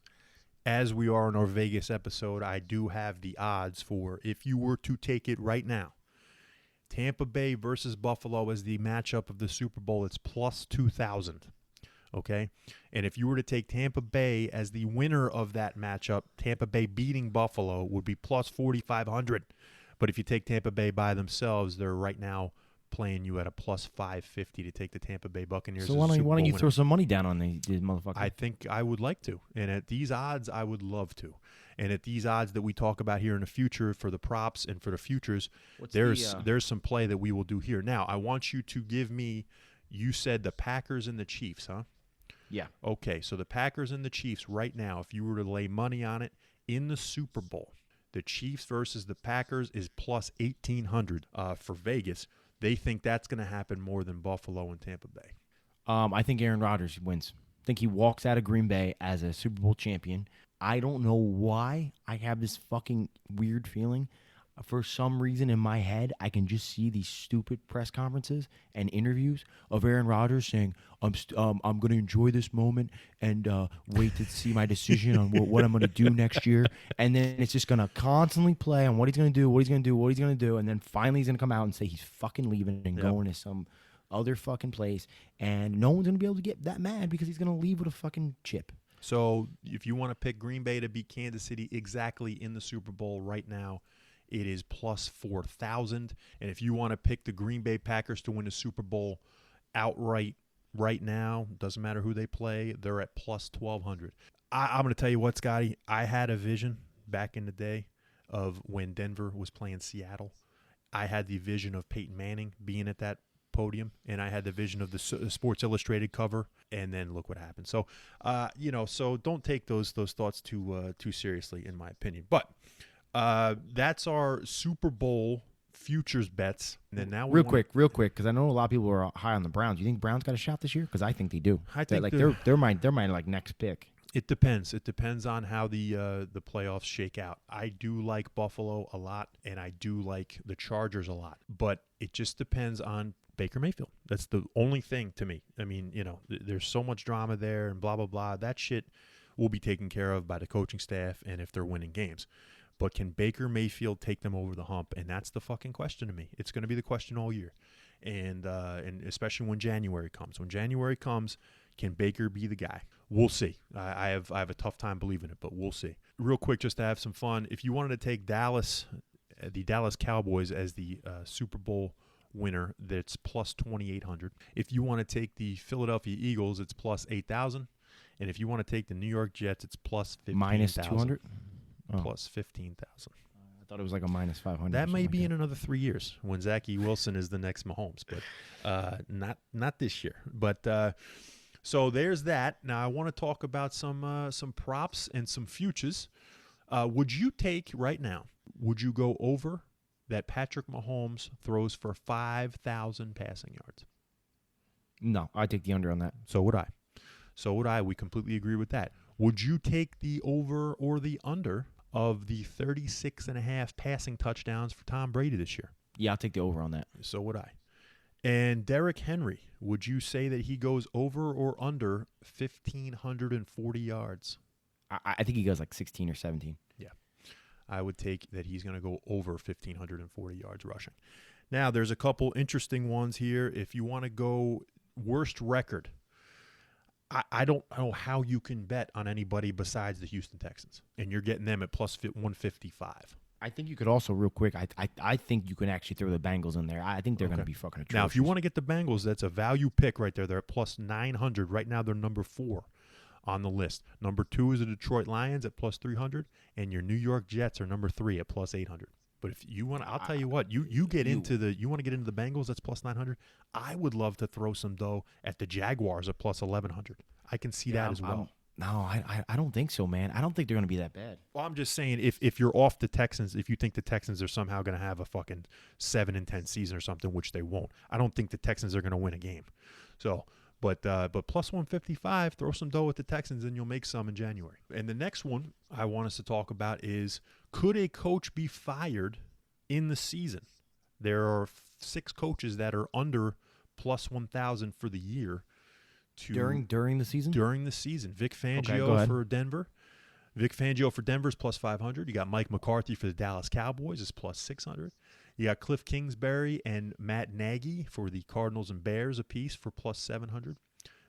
as we are in our Vegas episode, I do have the odds for if you were to take it right now. Tampa Bay versus Buffalo as the matchup of the Super Bowl, it's plus 2,000. Okay? And if you were to take Tampa Bay as the winner of that matchup, Tampa Bay beating Buffalo would be plus 4,500. But if you take Tampa Bay by themselves, they're right now playing you at a plus 550 to take the Tampa Bay Buccaneers. So why don't you throw some money down on these motherfuckers? I think I would like to. And at these odds, I would love to. And at these odds that we talk about here in the future for the props and for the futures, there's some play that we will do here. Now, I want you to give me, you said the Packers and the Chiefs, huh? Yeah. Okay, so the Packers and the Chiefs right now, if you were to lay money on it in the Super Bowl, the Chiefs versus the Packers is plus 1,800 for Vegas. They think that's going to happen more than Buffalo and Tampa Bay. I think Aaron Rodgers wins. I think he walks out of Green Bay as a Super Bowl champion. I don't know why I have this fucking weird feeling. For some reason in my head, I can just see these stupid press conferences and interviews of Aaron Rodgers saying, I'm going to enjoy this moment and wait to see my decision on what I'm going to do next year. And then it's just going to constantly play on what he's going to do, what he's going to do, what he's going to do. And then finally he's going to come out and say he's fucking leaving and going to some other fucking place. And no one's going to be able to get that mad because he's going to leave with a fucking chip. So if you want to pick Green Bay to beat Kansas City exactly in the Super Bowl right now, it is plus 4,000. And if you want to pick the Green Bay Packers to win the Super Bowl outright right now, doesn't matter who they play, they're at plus 1,200. I'm going to tell you what, Scotty, I had a vision back in the day of when Denver was playing Seattle. I had the vision of Peyton Manning being at that podium, and I had the vision of the Sports Illustrated cover, and then look what happened. So, so don't take those thoughts too seriously, in my opinion. But that's our Super Bowl futures bets. And then now, real quick, because I know a lot of people are high on the Browns. You think Browns got a shot this year? Because I think they do. I think they're my like next pick. It depends. It depends on how the playoffs shake out. I do like Buffalo a lot, and I do like the Chargers a lot. But it just depends on Baker Mayfield. That's the only thing to me. I mean, there's so much drama there and blah, blah, blah. That shit will be taken care of by the coaching staff and if they're winning games. But can Baker Mayfield take them over the hump? And that's the fucking question to me. It's going to be the question all year. And especially when January comes. When January comes, can Baker be the guy? We'll see. I have a tough time believing it, but we'll see. Real quick, just to have some fun, if you wanted to take the Dallas Cowboys as the Super Bowl winner, that's plus 2,800. If you want to take the Philadelphia Eagles, it's plus 8,000. And if you want to take the New York Jets, it's plus 15,000. Minus 200? Plus 15,000. I thought it was like a minus 500. That may be in another 3 years when Zach E. Wilson is the next Mahomes, but not this year. But so there's that. Now I want to talk about some props and some futures. Would you take right now? Would you go over that Patrick Mahomes throws for 5,000 passing yards? No, I take the under on that. So would I. So would I. We completely agree with that. Would you take the over or the under of the 36.5 passing touchdowns for Tom Brady this year? Yeah, I'll take the over on that. So would I. And Derrick Henry, would you say that he goes over or under 1,540 yards? I think he goes like 16 or 17. Yeah. I would take that he's going to go over 1,540 yards rushing. Now, there's a couple interesting ones here. If you want to go worst record, I don't know how you can bet on anybody besides the Houston Texans, and you're getting them at plus 155. I think you could also, real quick, I think you can actually throw the Bengals in there. I think they're going to be fucking atrocious. Now, if you want to get the Bengals, that's a value pick right there. They're at plus 900. Right now, they're number 4 on the list. Number 2 is the Detroit Lions at plus 300, and your New York Jets are number 3 at plus 800. But if you want, I'll tell you what, you want to get into the Bengals, that's plus 900. I would love to throw some dough at the Jaguars at plus 1,100. I can see that as well. I don't think so, man. I don't think they're going to be that bad. Well, I'm just saying, if you're off the Texans, if you think the Texans are somehow going to have a fucking 7-10 season or something, which they won't, I don't think the Texans are going to win a game. So, but plus 155, throw some dough at the Texans, and you'll make some in January. And the next one I want us to talk about is, could a coach be fired in the season? There are 6 coaches that are under plus 1,000 for the year. During the season? During the season. Vic Fangio for Denver. Vic Fangio for Denver is plus 500. You got Mike McCarthy for the Dallas Cowboys is plus 600. You got Cliff Kingsbury and Matt Nagy for the Cardinals and Bears apiece for plus 700.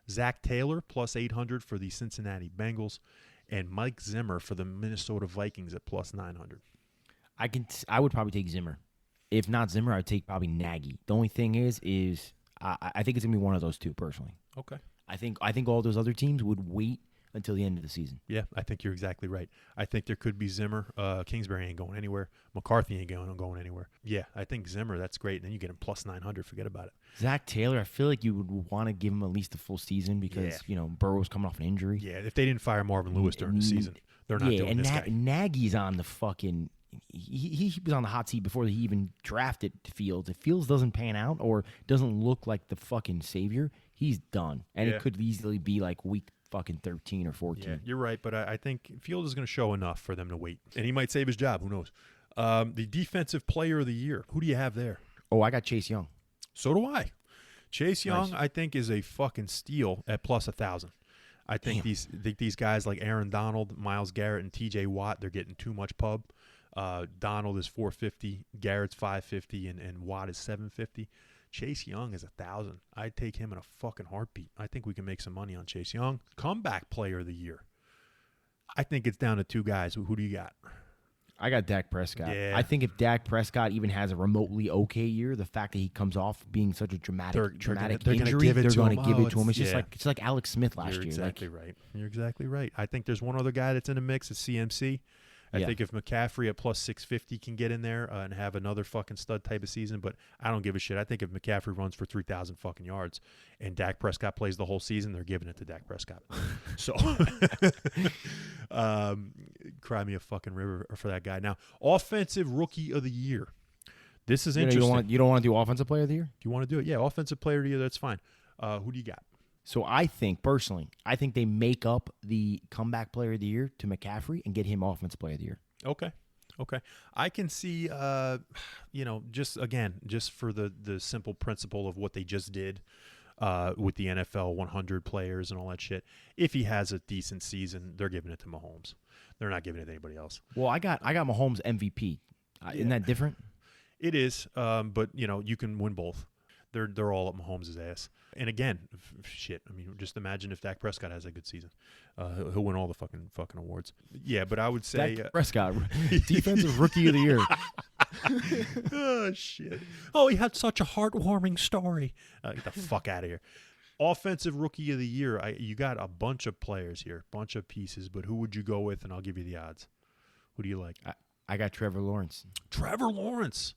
Zach Taylor plus 800 for the Cincinnati Bengals. And Mike Zimmer for the Minnesota Vikings at plus 900. I would probably take Zimmer. If not Zimmer, I'd take probably Nagy. The only thing is I think it's going to be one of those two, personally. Okay. I think all those other teams would wait until the end of the season. Yeah, I think you're exactly right. I think there could be Zimmer. Kingsbury ain't going anywhere. McCarthy ain't going anywhere. Yeah, I think Zimmer, that's great. And then you get him plus 900. Forget about it. Zach Taylor, I feel like you would want to give him at least a full season because, Burrow's coming off an injury. Yeah, if they didn't fire Marvin Lewis during the season, they're not doing this guy. Nagy's on the fucking he was on the hot seat before he even drafted Fields. If Fields doesn't pan out or doesn't look like the fucking savior, he's done. And it could easily be like week fucking 13 or 14. Yeah, you're right, but I think Fields is going to show enough for them to wait. And he might save his job. Who knows? The Defensive Player of the Year. Who do you have there? Oh, I got Chase Young. So do I. Chase Young, nice. I think, is a fucking steal at plus 1,000. I think these guys like Aaron Donald, Myles Garrett, and T.J. Watt, they're getting too much pub. Donald is 450, Garrett's 550, and Watt is 750. Chase Young is 1,000. I'd take him in a fucking heartbeat. I think we can make some money on Chase Young. Comeback Player of the Year. I think it's down to 2 guys. Who do you got? I got Dak Prescott. Yeah. I think if Dak Prescott even has a remotely okay year, the fact that he comes off being such a dramatic injury, they're going to give it to him. It's like Alex Smith last year. You're exactly right. You're exactly right. I think there's one other guy that's in the mix. It's CMC. I think if McCaffrey at plus 650 can get in there and have another fucking stud type of season, but I don't give a shit. I think if McCaffrey runs for 3,000 fucking yards and Dak Prescott plays the whole season, they're giving it to Dak Prescott. So, cry me a fucking river for that guy. Now, Offensive Rookie of the Year. This is interesting. You don't want to do Offensive Player of the Year? Do you want to do it? Yeah, Offensive Player of the Year, that's fine. Who do you got? So I think, personally, they make up the Comeback Player of the Year to McCaffrey and get him Offensive Player of the Year. Okay. I can see, just for the simple principle of what they just did with the NFL 100 players and all that shit, if he has a decent season, they're giving it to Mahomes. They're not giving it to anybody else. Well, I got Mahomes MVP. Isn't that different? It is, but, you can win both. They're all up Mahomes' ass. And again, shit. I mean, just imagine if Dak Prescott has a good season. He'll win all the fucking awards. Yeah, but I would say Dak Prescott, Defensive Rookie of the Year. Oh shit! Oh, he had such a heartwarming story. Get the fuck out of here. Offensive Rookie of the Year. You got a bunch of players here, bunch of pieces. But who would you go with? And I'll give you the odds. Who do you like? I got Trevor Lawrence. Trevor Lawrence.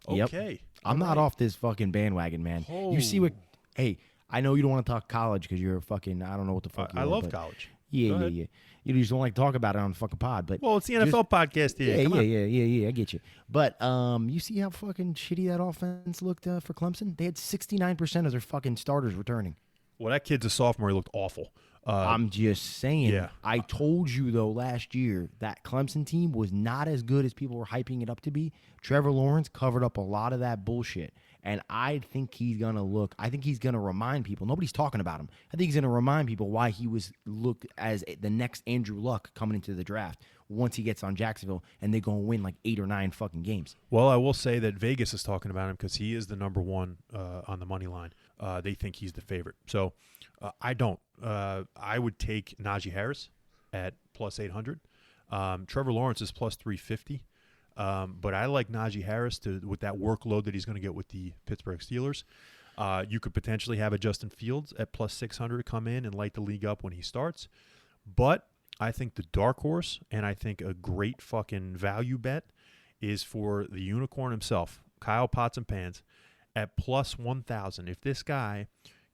Okay. Yep. I'm not off this fucking bandwagon, man. You see what? Hey, I know you don't want to talk college because you're a fucking. I don't know what the fuck. I love college. Yeah, Go yeah, ahead. yeah. You just don't like to talk about it on the fucking pod, but Well, it's the just- NFL podcast here. yeah, Come yeah, on. yeah. I get you. But you see how fucking shitty that offense looked for Clemson? They had 69% of their fucking starters returning. Well, that kid's a sophomore. He looked awful. I'm just saying. yeah. I told you though last year that Clemson team was not as good as people were hyping it up to be. Trevor Lawrence covered up a lot of that bullshit, and I think he's gonna look. I think he's gonna remind people. Nobody's talking about him. I think he's gonna remind people why he was looked as the next Andrew Luck coming into the draft. Once he gets on Jacksonville, and they go and win like 8 or 9 fucking games. Well, I will say that Vegas is talking about him because he is the number one on the money line. They think he's the favorite. So I don't. I would take Najee Harris at plus 800. Trevor Lawrence is plus 350. But I like Najee Harris with that workload that he's going to get with the Pittsburgh Steelers. You could potentially have a Justin Fields at plus 600 come in and light the league up when he starts. But I think the dark horse, and I think a great fucking value bet, is for the unicorn himself, Kyle Pots and Pans, at plus 1,000. If this guy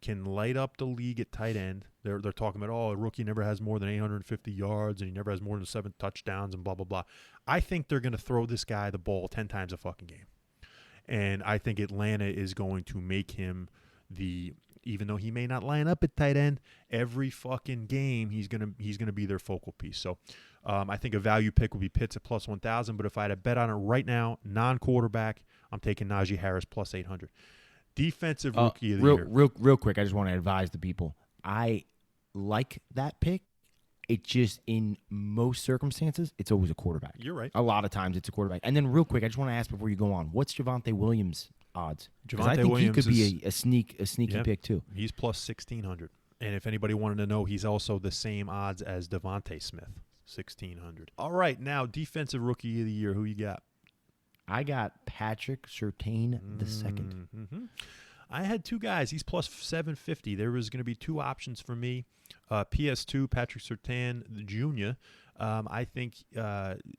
can light up the league at tight end, they're talking about, a rookie never has more than 850 yards and he never has more than 7 touchdowns and blah, blah, blah. I think they're going to throw this guy the ball 10 times a fucking game. And I think Atlanta is going to make him even though he may not line up at tight end, every fucking game he's gonna be their focal piece. So I think a value pick would be Pitts at plus 1,000. But if I had a bet on it right now, non-quarterback, I'm taking Najee Harris plus 800. Defensive rookie of the year. Real quick, I just want to advise the people. I like that pick. It just, in most circumstances, it's always a quarterback. You're right. A lot of times it's a quarterback. And then real quick, I just want to ask before you go on, what's Javonte Williams' odds? Because I think Williams he could be a sneaky pick too. He's plus 1,600. And if anybody wanted to know, he's also the same odds as Devonta Smith, 1,600. All right, now defensive rookie of the year. Who you got? I got Patrick Surtain the second. Mm-hmm. I had 2 guys. He's plus 750. There was going to be 2 options for me. PS2, Patrick Surtain Jr. I think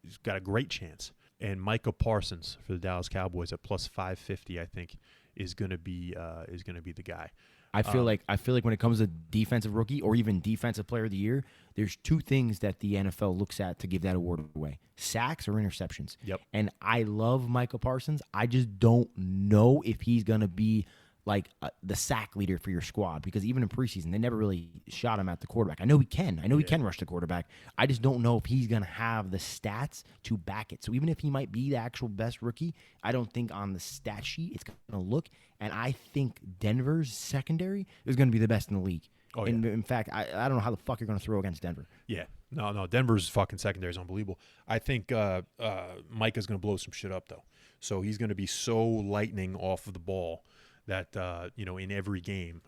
he's got a great chance. And Micah Parsons for the Dallas Cowboys at plus 550, I think, is going to be the guy. I feel like when it comes to defensive rookie or even defensive player of the year, there's 2 things that the NFL looks at to give that award away: sacks or interceptions. Yep. And I love Micah Parsons. I just don't know if he's going to be like the sack leader for your squad, because even in preseason, they never really shot him at the quarterback. I know he can. He can rush the quarterback. I just don't know if he's going to have the stats to back it. So even if he might be the actual best rookie, I don't think on the stat sheet it's going to look. And I think Denver's secondary is going to be the best in the league. Oh, yeah. In fact, I don't know how the fuck you're going to throw against Denver. Yeah. No. Denver's fucking secondary is unbelievable. I think Micah's going to blow some shit up, though. So he's going to be so lightning off of the ball that, in every game,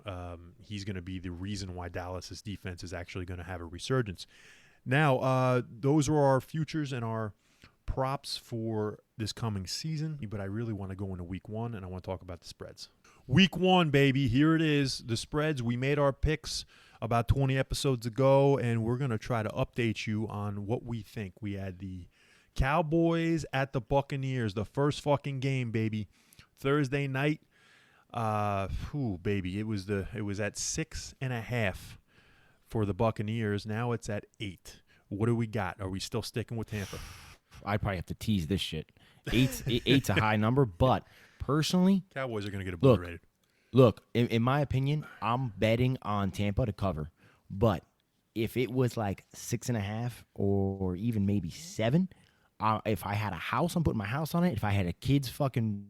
he's going to be the reason why Dallas's defense is actually going to have a resurgence. Now, those are our futures and our props for this coming season, but I really want to go into week 1, and I want to talk about the spreads. Week 1, baby. Here it is. The spreads. We made our picks about 20 episodes ago, and we're going to try to update you on what we think. We had the Cowboys at the Buccaneers, the first fucking game, baby. Thursday night. Baby, it was at 6.5 for the Buccaneers. Now it's at 8. What do we got? Are we still sticking with Tampa? I'd probably have to tease this shit. Eight's a high number, but personally, Cowboys are going to get obliterated. Look, in my opinion, I'm betting on Tampa to cover. But if it was like 6.5 or even maybe 7, if I had a house, I'm putting my house on it. If I had a kid's fucking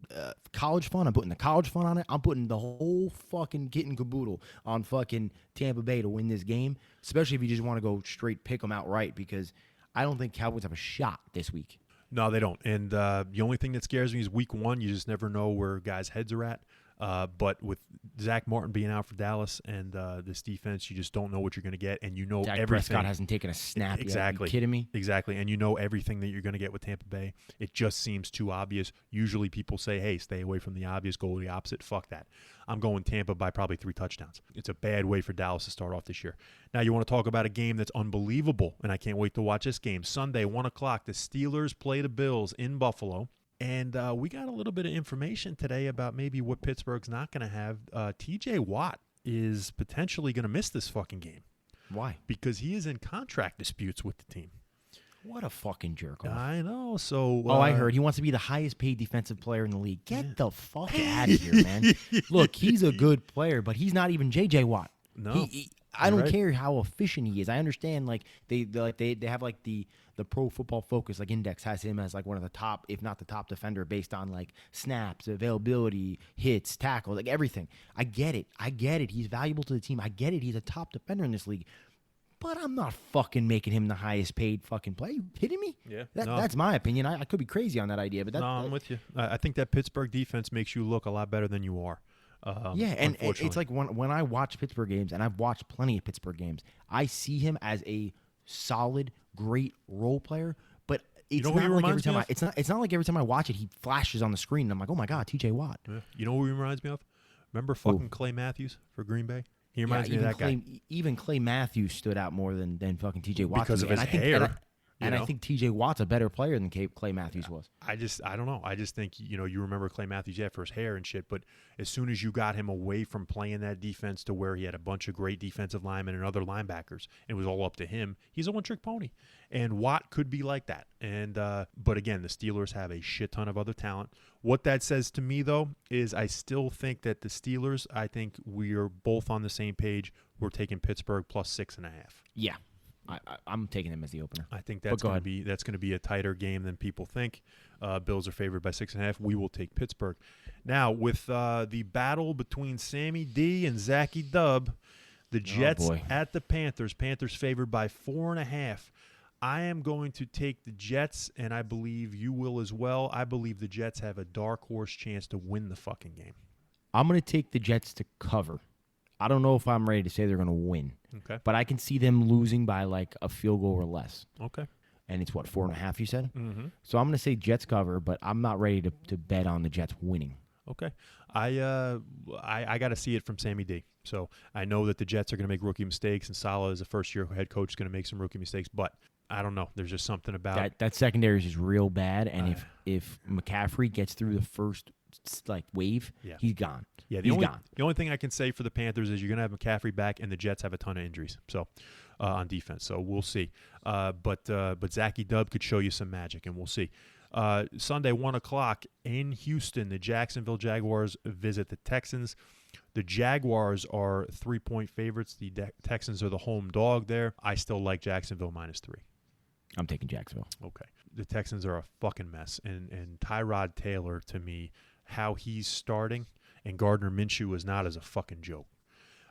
college fund, I'm putting the college fund on it. I'm putting the whole fucking kit and caboodle on fucking Tampa Bay to win this game, especially if you just want to go straight pick them outright, because I don't think Cowboys have a shot this week. No, they don't. And the only thing that scares me is week 1. You just never know where guys' heads are at. But with Zach Martin being out for Dallas and this defense, you just don't know what you're going to get, and you know Dak everything. Prescott hasn't taken a snap yet. Are you kidding me? Exactly, and you know everything that you're going to get with Tampa Bay. It just seems too obvious. Usually people say, hey, stay away from the obvious, go the opposite. Fuck that. I'm going Tampa by probably 3 touchdowns. It's a bad way for Dallas to start off this year. Now you want to talk about a game that's unbelievable, and I can't wait to watch this game. Sunday, 1 o'clock, the Steelers play the Bills in Buffalo. And we got a little bit of information today about maybe what Pittsburgh's not going to have. TJ Watt is potentially going to miss this fucking game. Why? Because he is in contract disputes with the team. What a fucking jerk. I know. So I heard he wants to be the highest paid defensive player in the league. Get the fuck out of here, man. Look, he's a good player, but he's not even J.J. Watt. No. I don't care how efficient he is. I understand they have the Pro Football Focus index has him as one of the top, if not the top defender based on snaps, availability, hits, tackles, everything. I get it. He's valuable to the team. I get it. He's a top defender in this league. But I'm not fucking making him the highest paid fucking player. You kidding me? Yeah. That's my opinion. I could be crazy on that idea, but I'm with you. I think that Pittsburgh defense makes you look a lot better than you are. And it's like when I watch Pittsburgh games, and I've watched plenty of Pittsburgh games, I see him as a solid, great role player. But it's not like every time it's not like every time I watch it, he flashes on the screen, and I'm like, oh my god, T.J. Watt. Yeah. You know who he reminds me of? Remember fucking Clay Matthews for Green Bay? He reminds me of that guy. Even Clay Matthews stood out more than fucking T.J. Watt because of his hair. I think T.J. Watt's a better player than Clay Matthews was. I don't know. I just think, you remember Clay Matthews, for his hair and shit, but as soon as you got him away from playing that defense to where he had a bunch of great defensive linemen and other linebackers, and it was all up to him, he's a one-trick pony. And Watt could be like that. And but again, the Steelers have a shit ton of other talent. What that says to me, though, is I still think that the Steelers, I think we are both on the same page. We're taking Pittsburgh plus 6.5. Yeah. I'm taking them as the opener. I think that's going to be a tighter game than people think. Bills are favored by 6.5. We will take Pittsburgh. Now, with the battle between Sammy D and Zachy Dub, the Jets at the Panthers. Panthers favored by 4.5. I am going to take the Jets, and I believe you will as well. I believe the Jets have a dark horse chance to win the fucking game. I'm going to take the Jets to cover. I don't know if I'm ready to say they're going to win. Okay. But I can see them losing by a field goal or less. Okay. And it's 4.5, you said? Mm-hmm. So I'm going to say Jets cover, but I'm not ready to bet on the Jets winning. Okay. I got to see it from Sammy D. So I know that the Jets are going to make rookie mistakes, and Saleh as a first-year head coach is going to make some rookie mistakes, but I don't know. There's just something about that secondary is just real bad, and if McCaffrey gets through the first wave, he's gone. Yeah, the only thing I can say for the Panthers is you're going to have McCaffrey back, and the Jets have a ton of injuries. So on defense, so we'll see. But Zachy Dub could show you some magic, and we'll see. Sunday 1:00 in Houston, the Jacksonville Jaguars visit the Texans. The Jaguars are 3-point favorites. The Texans are the home dog there. I still like Jacksonville -3. I'm taking Jacksonville. Okay. The Texans are a fucking mess, and Tyrod Taylor, to me, how he's starting, and Gardner Minshew is not as a fucking joke.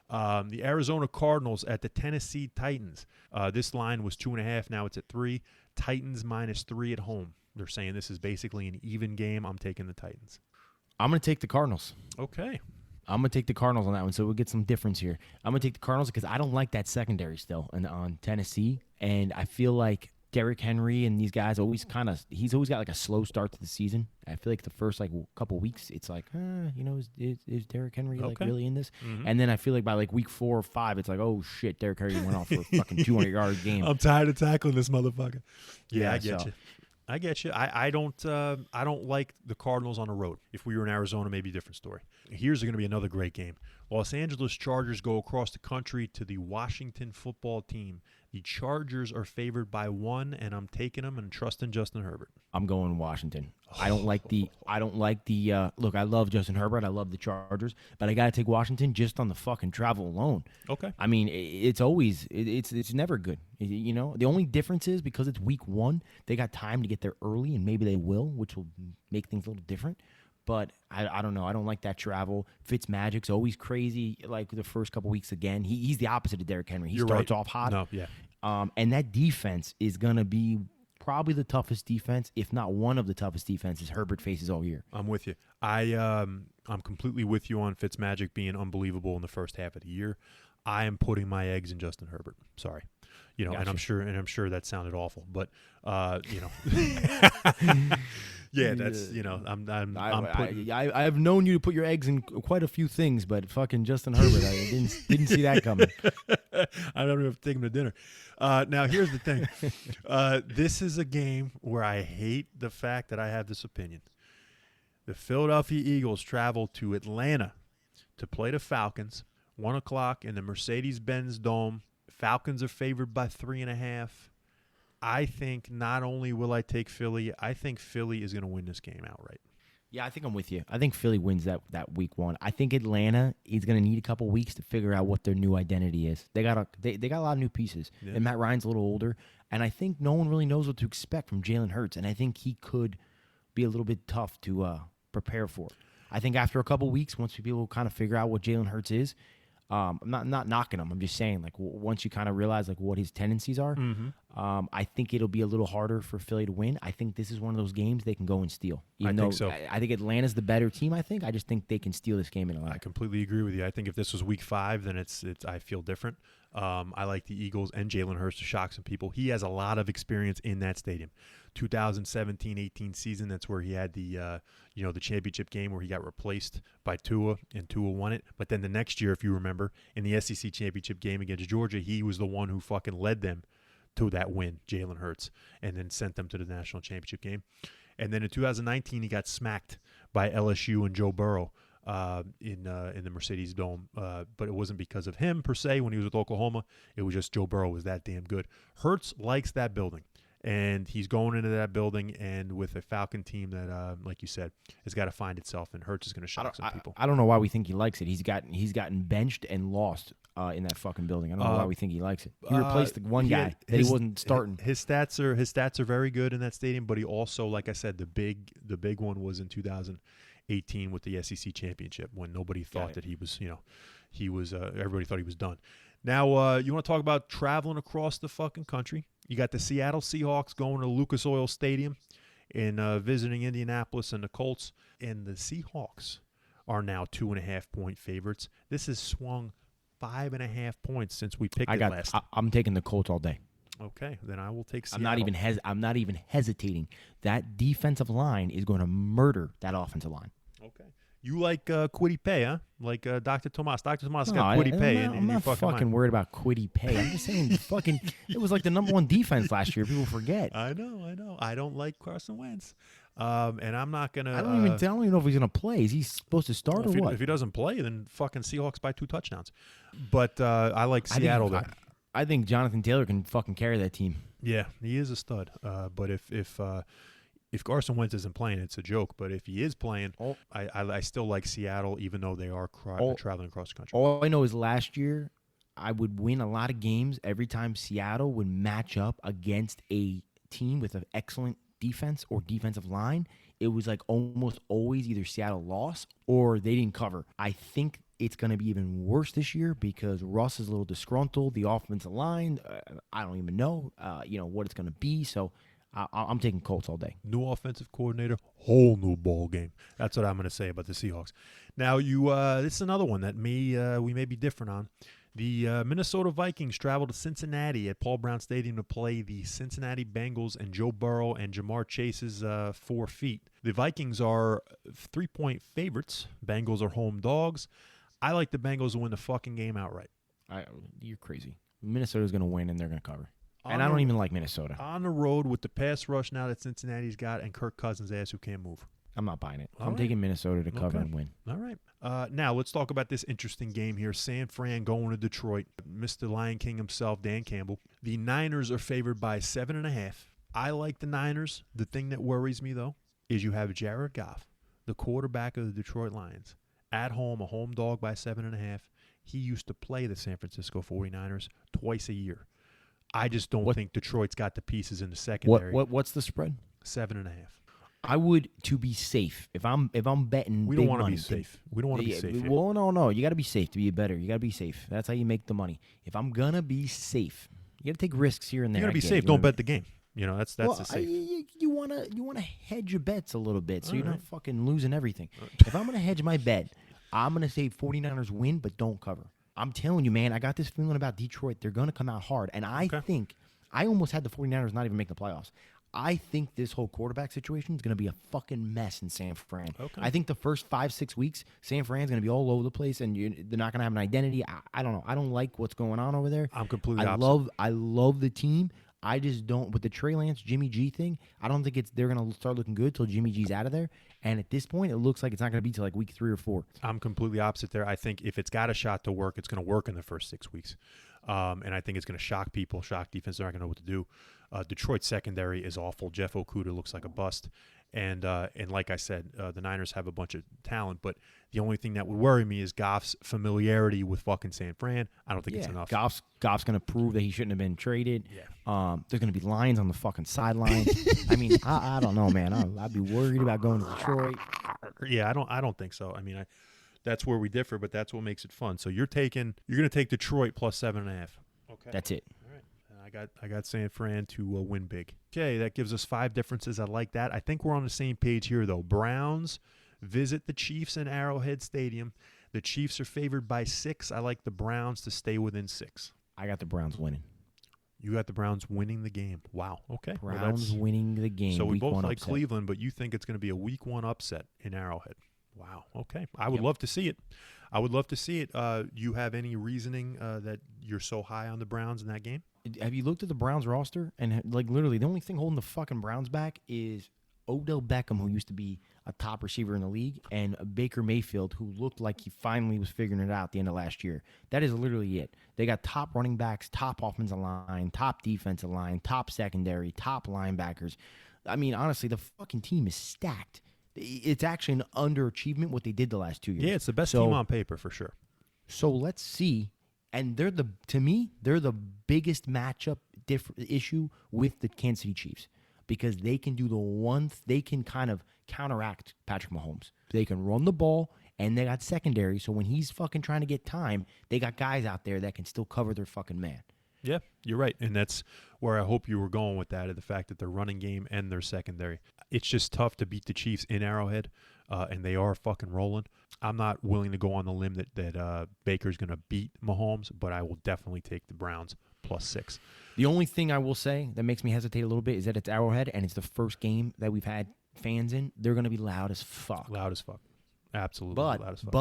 The Arizona Cardinals at the Tennessee Titans. This line was 2.5. Now it's at 3. Titans -3 at home. They're saying this is basically an even game. I'm taking the Titans. I'm going to take the Cardinals. Okay. I'm going to take the Cardinals on that one, so we'll get some difference here. I'm going to take the Cardinals because I don't like that secondary still on Tennessee, and I feel like Derrick Henry and these guys he's always got a slow start to the season. I feel like the first couple weeks, it's is Derrick Henry really in this? Mm-hmm. And then I feel like by week 4 or 5, it's oh shit, Derrick Henry went off for a fucking 200-yard game. I'm tired of tackling this motherfucker. Yeah, I get you. I don't like the Cardinals on the road. If we were in Arizona, maybe a different story. Here's going to be another great game. Los Angeles Chargers go across the country to the Washington football team. The Chargers are favored by 1, and I'm taking them and trusting Justin Herbert. I'm going Washington. I don't like the look, I love Justin Herbert. I love the Chargers, but I got to take Washington just on the fucking travel alone. Okay. I mean, it's never good. The only difference is because it's week 1, they got time to get there early, and maybe they will, which will make things a little different. But I don't know. I don't like that travel. Fitzmagic's always crazy the first couple weeks again. He's the opposite of Derrick Henry. He starts off hot. No, yeah. And that defense is going to be probably the toughest defense, if not one of the toughest defenses Herbert faces all year. I'm with you. I'm completely with you on Fitzmagic being unbelievable in the first half of the year. I am putting my eggs in Justin Herbert. Sorry. Gotcha. And I'm sure that sounded awful, but yeah, that's I have known you to put your eggs in quite a few things, but fucking Justin Herbert, I didn't see that coming. I don't even have to take him to dinner. Now here's the thing. This is a game where I hate the fact that I have this opinion. The Philadelphia Eagles travel to Atlanta to play the Falcons, 1:00 in the Mercedes-Benz Dome. Falcons are favored by 3.5. I think not only will I take Philly, I think Philly is going to win this game outright. Yeah, I think I'm with you. I think Philly wins that week one. I think Atlanta is going to need a couple weeks to figure out what their new identity is. They got a lot of new pieces, and Matt Ryan's a little older, and I think no one really knows what to expect from Jalen Hurts, and I think he could be a little bit tough to prepare for. I think after a couple weeks, once people kind of figure out what Jalen Hurts is, I'm not knocking him. I'm just saying, like, once you kind of realize like what his tendencies are, I think it'll be a little harder for Philly to win. I think this is one of those games they can go and steal. Even though think so. I think Atlanta's the better team. I just think they can steal this game in Atlanta. I completely agree with you. I think if this was week 5, then it's I feel different. I like the Eagles and Jalen Hurts to shock some people. He has a lot of experience in that stadium. 2017-18 season, that's where he had the the championship game where he got replaced by Tua, and Tua won it. But then the next year, if you remember, in the SEC championship game against Georgia, he was the one who fucking led them to that win, Jalen Hurts, and then sent them to the national championship game. And then in 2019, he got smacked by LSU and Joe Burrow in the Mercedes Dome. But it wasn't because of him per se when he was with Oklahoma. It was just Joe Burrow was that damn good. Hurts likes that building. And he's going into that building, and with a Falcon team that, like you said, has got to find itself, and Hurts is going to shock some people. I don't know why we think he likes it. He's gotten benched and lost in that fucking building. I don't know why we think he likes it. He replaced the one guy that he wasn't starting. His stats are very good in that stadium, but he also, like I said, the big one was in 2018 with the SEC championship when nobody thought that he was everybody thought he was done. Now, you want to talk about traveling across the fucking country? You got the Seattle Seahawks going to Lucas Oil Stadium and visiting Indianapolis and the Colts. And the Seahawks are now 2.5-point favorites. This has swung 5.5 points since we picked it last. I'm taking the Colts all day. Okay, then I will take Seattle. I'm not even hesitating. That defensive line is going to murder that offensive line. Okay. You like Kwity Paye, huh? Like Dr. Tomas. Dr. Tomas got Kwity Paye in your fucking I'm not fucking worried about Kwity Paye. I'm just saying, fucking, it was like the number one defense last year. People forget. I know. I don't like Carson Wentz, and I'm not gonna. I don't even know if he's gonna play. Is he supposed to start or what? If he doesn't play, then fucking Seahawks by 2 touchdowns. But I like Seattle there. I think Jonathan Taylor can fucking carry that team. Yeah, he is a stud. But if Carson Wentz isn't playing, it's a joke. But if he is playing, I still like Seattle, even though they are traveling across the country. All I know is last year, I would win a lot of games every time Seattle would match up against a team with an excellent defense or defensive line. It was like almost always either Seattle lost or they didn't cover. I think it's going to be even worse this year because Russ is a little disgruntled. The offensive line, I don't even know, what it's going to be. So I'm taking Colts all day. New offensive coordinator, whole new ball game. That's what I'm going to say about the Seahawks. Now, this is another one that we may be different on. The Minnesota Vikings travel to Cincinnati at Paul Brown Stadium to play the Cincinnati Bengals and Joe Burrow and Jamar Chase's 4 feet. The Vikings are 3-point favorites. Bengals are home dogs. I like the Bengals to win the fucking game outright. You're crazy. Minnesota's going to win, and they're going to cover. And I don't even like Minnesota. On the road with the pass rush now that Cincinnati's got and Kirk Cousins' ass who can't move. I'm not buying it. I'm taking Minnesota to cover and win. All right. Now, let's talk about this interesting game here. San Fran going to Detroit. Mr. Lion King himself, Dan Campbell. The Niners are favored by 7.5. I like the Niners. The thing that worries me, though, is you have Jared Goff, the quarterback of the Detroit Lions, at home, a home dog by 7.5. He used to play the San Francisco 49ers twice a year. I just don't think Detroit's got the pieces in the secondary. What's the spread? 7.5. I would, to be safe. If I'm betting, we don't want to be safe. We don't want to be safe. Well, no. You got to be safe to be better. You got to be safe. That's how you make the money. If I'm gonna be safe, you got to take risks here and there. You got to be safe. Don't bet the game. That's the safe. You wanna hedge your bets a little bit so you're not fucking losing everything. If I'm gonna hedge my bet, I'm gonna say 49ers win, but don't cover. I'm telling you, man, I got this feeling about Detroit. They're going to come out hard. And I think I almost had the 49ers not even make the playoffs. I think this whole quarterback situation is going to be a fucking mess in San Fran. Okay. I think the first 5-6 weeks, San Fran's going to be all over the place, and they're not going to have an identity. I don't know. I don't like what's going on over there. I'm completely opposite. I love the team. I just don't, with the Trey Lance, Jimmy G thing, I don't think they're going to start looking good till Jimmy G's out of there. And at this point, it looks like it's not going to be till like week 3 or 4. I'm completely opposite there. I think if it's got a shot to work, it's going to work in the first 6 weeks. And I think it's going to shock people, shock defense. They're not going to know what to do. Detroit's secondary is awful. Jeff Okudah looks like a bust. And like I said, the Niners have a bunch of talent, but the only thing that would worry me is Goff's familiarity with fucking San Fran. I don't think it's enough. Goff's going to prove that he shouldn't have been traded. Yeah. There's going to be lions on the fucking sideline. I mean, I don't know, man. I'd be worried about going to Detroit. Yeah, I don't think so. I mean, that's where we differ, but that's what makes it fun. So you're going to take Detroit plus 7.5. Okay. That's it. All right. I got San Fran to win big. Okay, that gives us 5 differences. I like that. I think we're on the same page here, though. Browns visit the Chiefs in Arrowhead Stadium. The Chiefs are favored by 6. I like the Browns to stay within 6. I got the Browns winning. You got the Browns winning the game. Wow. Okay. Browns winning the game. So we both like upset. Cleveland, but you think it's going to be a week 1 upset in Arrowhead. Wow. Okay. I would love to see it. You have any reasoning that you're so high on the Browns in that game? Have you looked at the Browns roster? And like literally, the only thing holding the fucking Browns back is Odell Beckham, who used to be a top receiver in the league, and Baker Mayfield, who looked like he finally was figuring it out at the end of last year. That is literally it. They got top running backs, top offensive line, top defensive line, top secondary, top linebackers. I mean, honestly, the fucking team is stacked. It's actually an underachievement what they did the last 2 years. Yeah, it's the best team on paper for sure. So let's see. And to me, they're the biggest matchup issue with the Kansas City Chiefs because they can do they can kind of counteract Patrick Mahomes. They can run the ball, and they got secondary. So when he's fucking trying to get time, they got guys out there that can still cover their fucking man. Yeah, you're right. And that's where I hope you were going with that, the fact that their running game and their secondary. It's just tough to beat the Chiefs in Arrowhead, and they are fucking rolling. I'm not willing to go on the limb that Baker's going to beat Mahomes, but I will definitely take the Browns plus 6. The only thing I will say that makes me hesitate a little bit is that it's Arrowhead, and it's the first game that we've had fans in. They're going to be loud as fuck. Loud as fuck. Absolutely loud as fuck.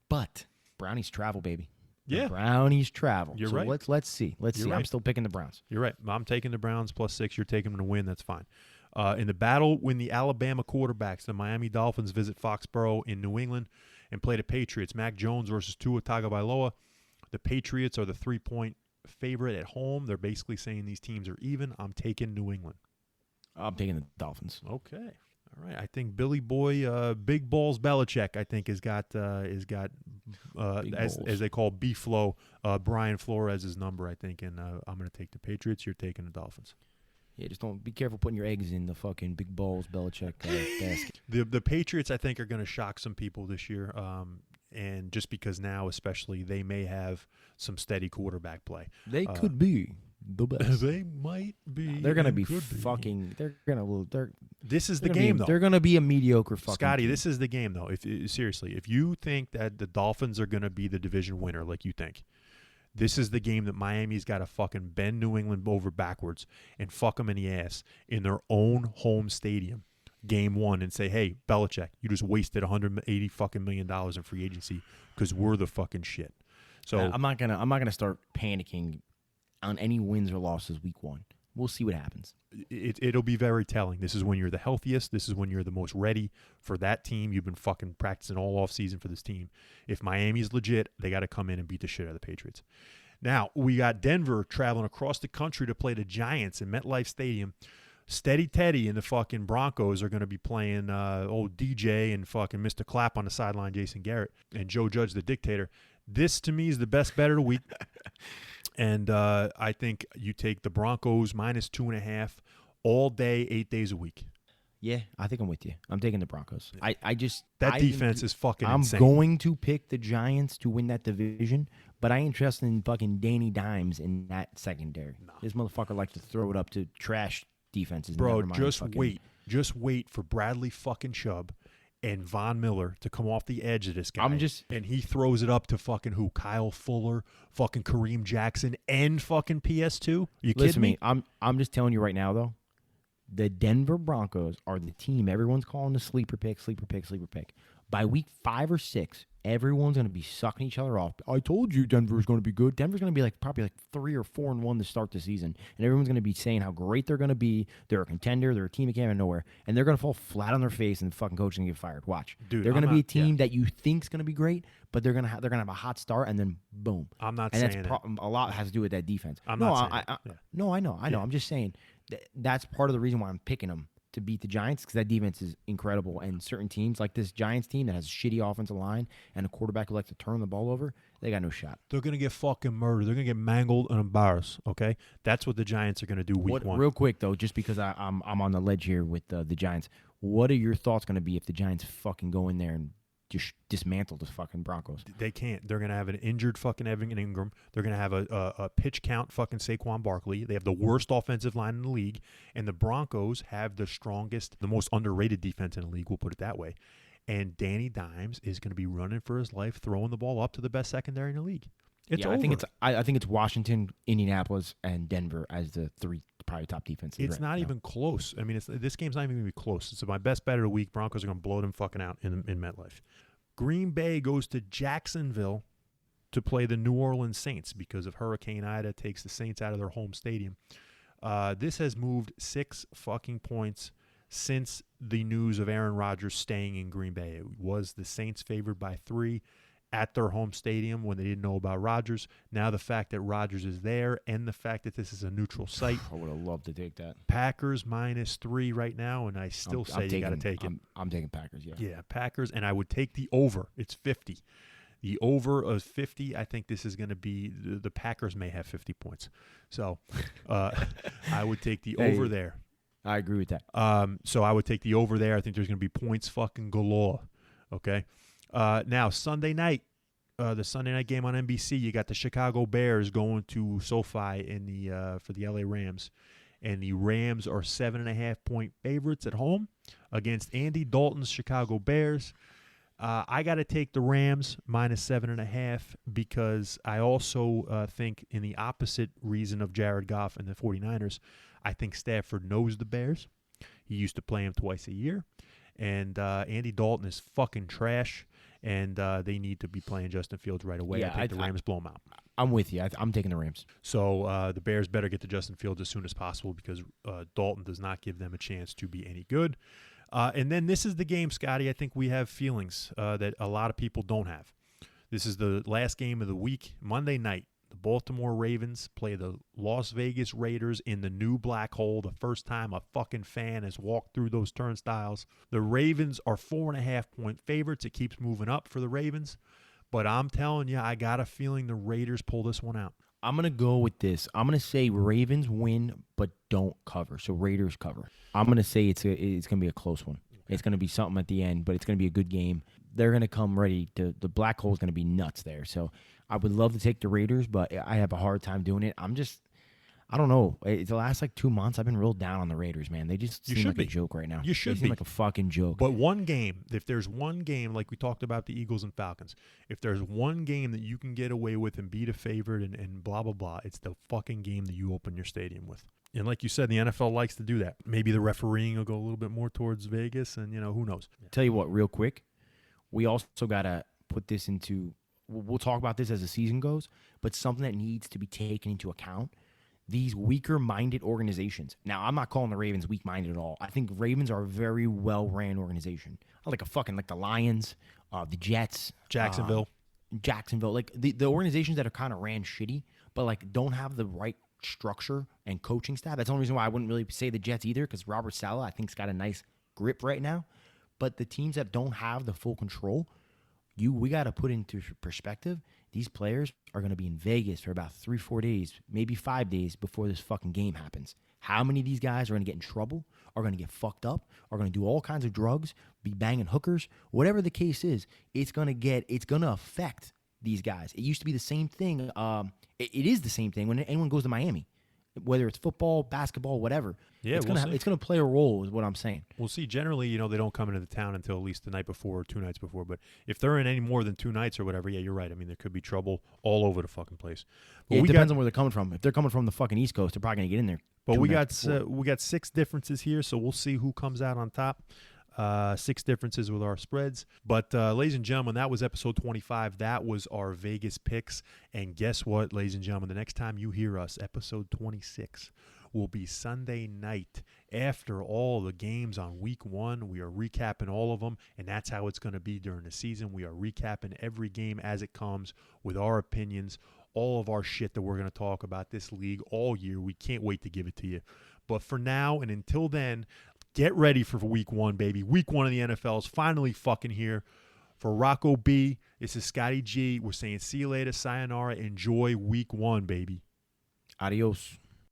But Brownies travel, baby. Yeah. The Brownies travel. You're so right. Let's see. You're right. I'm still picking the Browns. You're right. I'm taking the Browns plus 6. You're taking them to win. That's fine. In the battle when the Alabama quarterbacks, the Miami Dolphins visit Foxborough in New England and play the Patriots. Mac Jones versus Tua Tagovailoa. The Patriots are the 3-point favorite at home. They're basically saying these teams are even. I'm taking New England. I'm taking the Dolphins. Okay. All right. I think Billy Boy, Big Balls Belichick, I think has got as they call B-Flow, Brian Flores' number, I think, and I'm going to take the Patriots. You're taking the Dolphins. Yeah, just don't be careful putting your eggs in the fucking Big Balls Belichick basket. The Patriots, I think, are going to shock some people this year, and just because now, especially, they may have some steady quarterback play. They could be the best. They might be. They're going to be fucking. This is the game, though. They're going to be a mediocre fucking Scotty, team. this is the game, though. Seriously, if you think that the Dolphins are going to be the division winner, like you think, this is the game that Miami's got to fucking bend New England over backwards and fuck them in the ass in their own home stadium, game 1, and say, hey, Belichick, you just wasted $180 fucking million in free agency because we're the fucking shit. So I'm not gonna start panicking on any wins or losses week 1. We'll see what happens. It'll be very telling. This is when you're the healthiest. This is when you're the most ready for that team. You've been fucking practicing all offseason for this team. If Miami's legit, they got to come in and beat the shit out of the Patriots. Now, we got Denver traveling across the country to play the Giants in MetLife Stadium. Steady Teddy and the fucking Broncos are going to be playing old DJ and fucking Mr. Clap on the sideline, Jason Garrett, and Joe Judge, the dictator. This, to me, is the best bet of the week. And I think you take the Broncos minus 2.5 all day, 8 days a week. Yeah, I think I'm with you. I'm taking the Broncos. That defense is fucking insane. I'm going to pick the Giants to win that division, but I ain't interested in fucking Danny Dimes in that secondary. No. This motherfucker likes to throw it up to trash defenses. Bro, just wait for Bradley fucking Chubb and Von Miller to come off the edge of this guy. And he throws it up to fucking who? Kyle Fuller, fucking Kareem Jackson, and fucking PS2? You kidding me? I'm just telling you right now, though, the Denver Broncos are the team everyone's calling the sleeper pick. By week 5 or 6, everyone's going to be sucking each other off. I told you Denver's going to be good. Denver's going to be probably 3 or 4-1 to start the season, and everyone's going to be saying how great they're going to be. They're a contender. They're a team that came out of nowhere, and they're going to fall flat on their face, and the fucking coach is going to get fired. Watch, Dude, they're going to be a team that you think's going to be great, but they're going to have a hot start, and then boom. I'm not and saying that's a lot has to do with that defense. I'm not saying No, I know. I'm just saying that's part of the reason why I'm picking them to beat the Giants, because that defense is incredible. And certain teams, like this Giants team that has a shitty offensive line and a quarterback who likes to turn the ball over, they got no shot. They're going to get fucking murdered. They're going to get mangled and embarrassed, okay? That's what the Giants are going to do week 1. Real quick, though, just because I'm on the ledge here with the Giants, what are your thoughts going to be if the Giants fucking go in there and just dismantle the fucking Broncos? They can't. They're going to have an injured fucking Evan Ingram. They're going to have a pitch count fucking Saquon Barkley. They have the worst offensive line in the league. And the Broncos have the strongest, the most underrated defense in the league, we'll put it that way. And Danny Dimes is going to be running for his life, throwing the ball up to the best secondary in the league. It's over. I think it's Washington, Indianapolis, and Denver as the 3 probably top defenses. It's not even close. I mean, this game's not even going to be close. It's my best bet of the week. Broncos are going to blow them fucking out in MetLife. Green Bay goes to Jacksonville to play the New Orleans Saints because of Hurricane Ida takes the Saints out of their home stadium. This has moved 6 fucking points since the news of Aaron Rodgers staying in Green Bay. It was the Saints favored by 3 at their home stadium when they didn't know about Rodgers. Now the fact that Rodgers is there and the fact that this is a neutral site. I would have loved to take that. Packers -3 right now, and I still say you got to take it. I'm taking Packers, yeah. Yeah, Packers, and I would take the over. It's 50. The over of 50, I think this is going to be, the Packers may have 50 points. So I would take the over there. I agree with that. So I would take the over there. I think there's going to be points fucking galore. Okay. Now, Sunday night, the Sunday night game on NBC, you got the Chicago Bears going to SoFi for the LA Rams. And the Rams are 7.5-point favorites at home against Andy Dalton's Chicago Bears. I got to take the Rams -7.5 because I also think in the opposite reason of Jared Goff and the 49ers, I think Stafford knows the Bears. He used to play him twice a year. And Andy Dalton is fucking trash, and they need to be playing Justin Fields right away. Yeah, I think the Rams blow him out. I'm with you. I'm taking the Rams. So the Bears better get to Justin Fields as soon as possible because Dalton does not give them a chance to be any good. And then this is the game, Scotty, I think we have feelings that a lot of people don't have. This is the last game of the week, Monday night. The Baltimore Ravens play the Las Vegas Raiders in the new black hole, the first time a fucking fan has walked through those turnstiles. The Ravens are 4.5-point favorites. It keeps moving up for the Ravens. But I'm telling you, I got a feeling the Raiders pull this one out. I'm going to go with this. I'm going to say Ravens win, but don't cover. So Raiders cover. I'm going to say it's going to be a close one. Okay. It's going to be something at the end, but it's going to be a good game. They're going to come ready. The black hole is going to be nuts there. So I would love to take the Raiders, but I have a hard time doing it. I don't know. The last 2 months, I've been real down on the Raiders, man. They just seem like a joke right now. You should They seem like a fucking joke. But one game, if there's one game, like we talked about the Eagles and Falcons, if there's one game that you can get away with and beat a favorite and blah, blah, blah, it's the fucking game that you open your stadium with. And like you said, the NFL likes to do that. Maybe the refereeing will go a little bit more towards Vegas, and, who knows. Tell you what, real quick, we also got to put this into – we'll talk about this as the season goes, but something that needs to be taken into account. These weaker-minded organizations. Now, I'm not calling the Ravens weak-minded at all. I think Ravens are a very well-ran organization. Like the Lions, the Jets. Jacksonville. Like the organizations that are kind of ran shitty, but don't have the right structure and coaching staff. That's the only reason why I wouldn't really say the Jets either, because Robert Saleh, I think, has got a nice grip right now. But the teams that don't have the full control, we got to put into perspective, these players are going to be in Vegas for about 3-4 days, maybe 5 days before this fucking game happens. How many of these guys are going to get in trouble, are going to get fucked up, are going to do all kinds of drugs, be banging hookers? Whatever the case is, it's going to affect these guys. It used to be the same thing. It is the same thing when anyone goes to Miami, whether it's football, basketball, whatever. Yeah, it's going to play a role, is what I'm saying. We'll see. Generally, they don't come into the town until at least the night before or 2 nights before. But if they're in any more than 2 nights or whatever, yeah, you're right. I mean, there could be trouble all over the fucking place. But it depends on where they're coming from. If they're coming from the fucking East Coast, they're probably going to get in there. But we got 6 differences here, so we'll see who comes out on top. 6 differences with our spreads. But ladies and gentlemen, that was episode 25. That was our Vegas picks. And guess what, ladies and gentlemen? The next time you hear us, episode 26 will be Sunday night after all the games on week 1. We are recapping all of them, and that's how it's going to be during the season. We are recapping every game as it comes with our opinions, all of our shit that we're going to talk about this league all year. We can't wait to give it to you. But for now and until then, get ready for week 1, baby. Week 1 of the NFL is finally fucking here. For Rocco B, this is Scotty G. We're saying see you later, sayonara. Enjoy week 1, baby. Adios.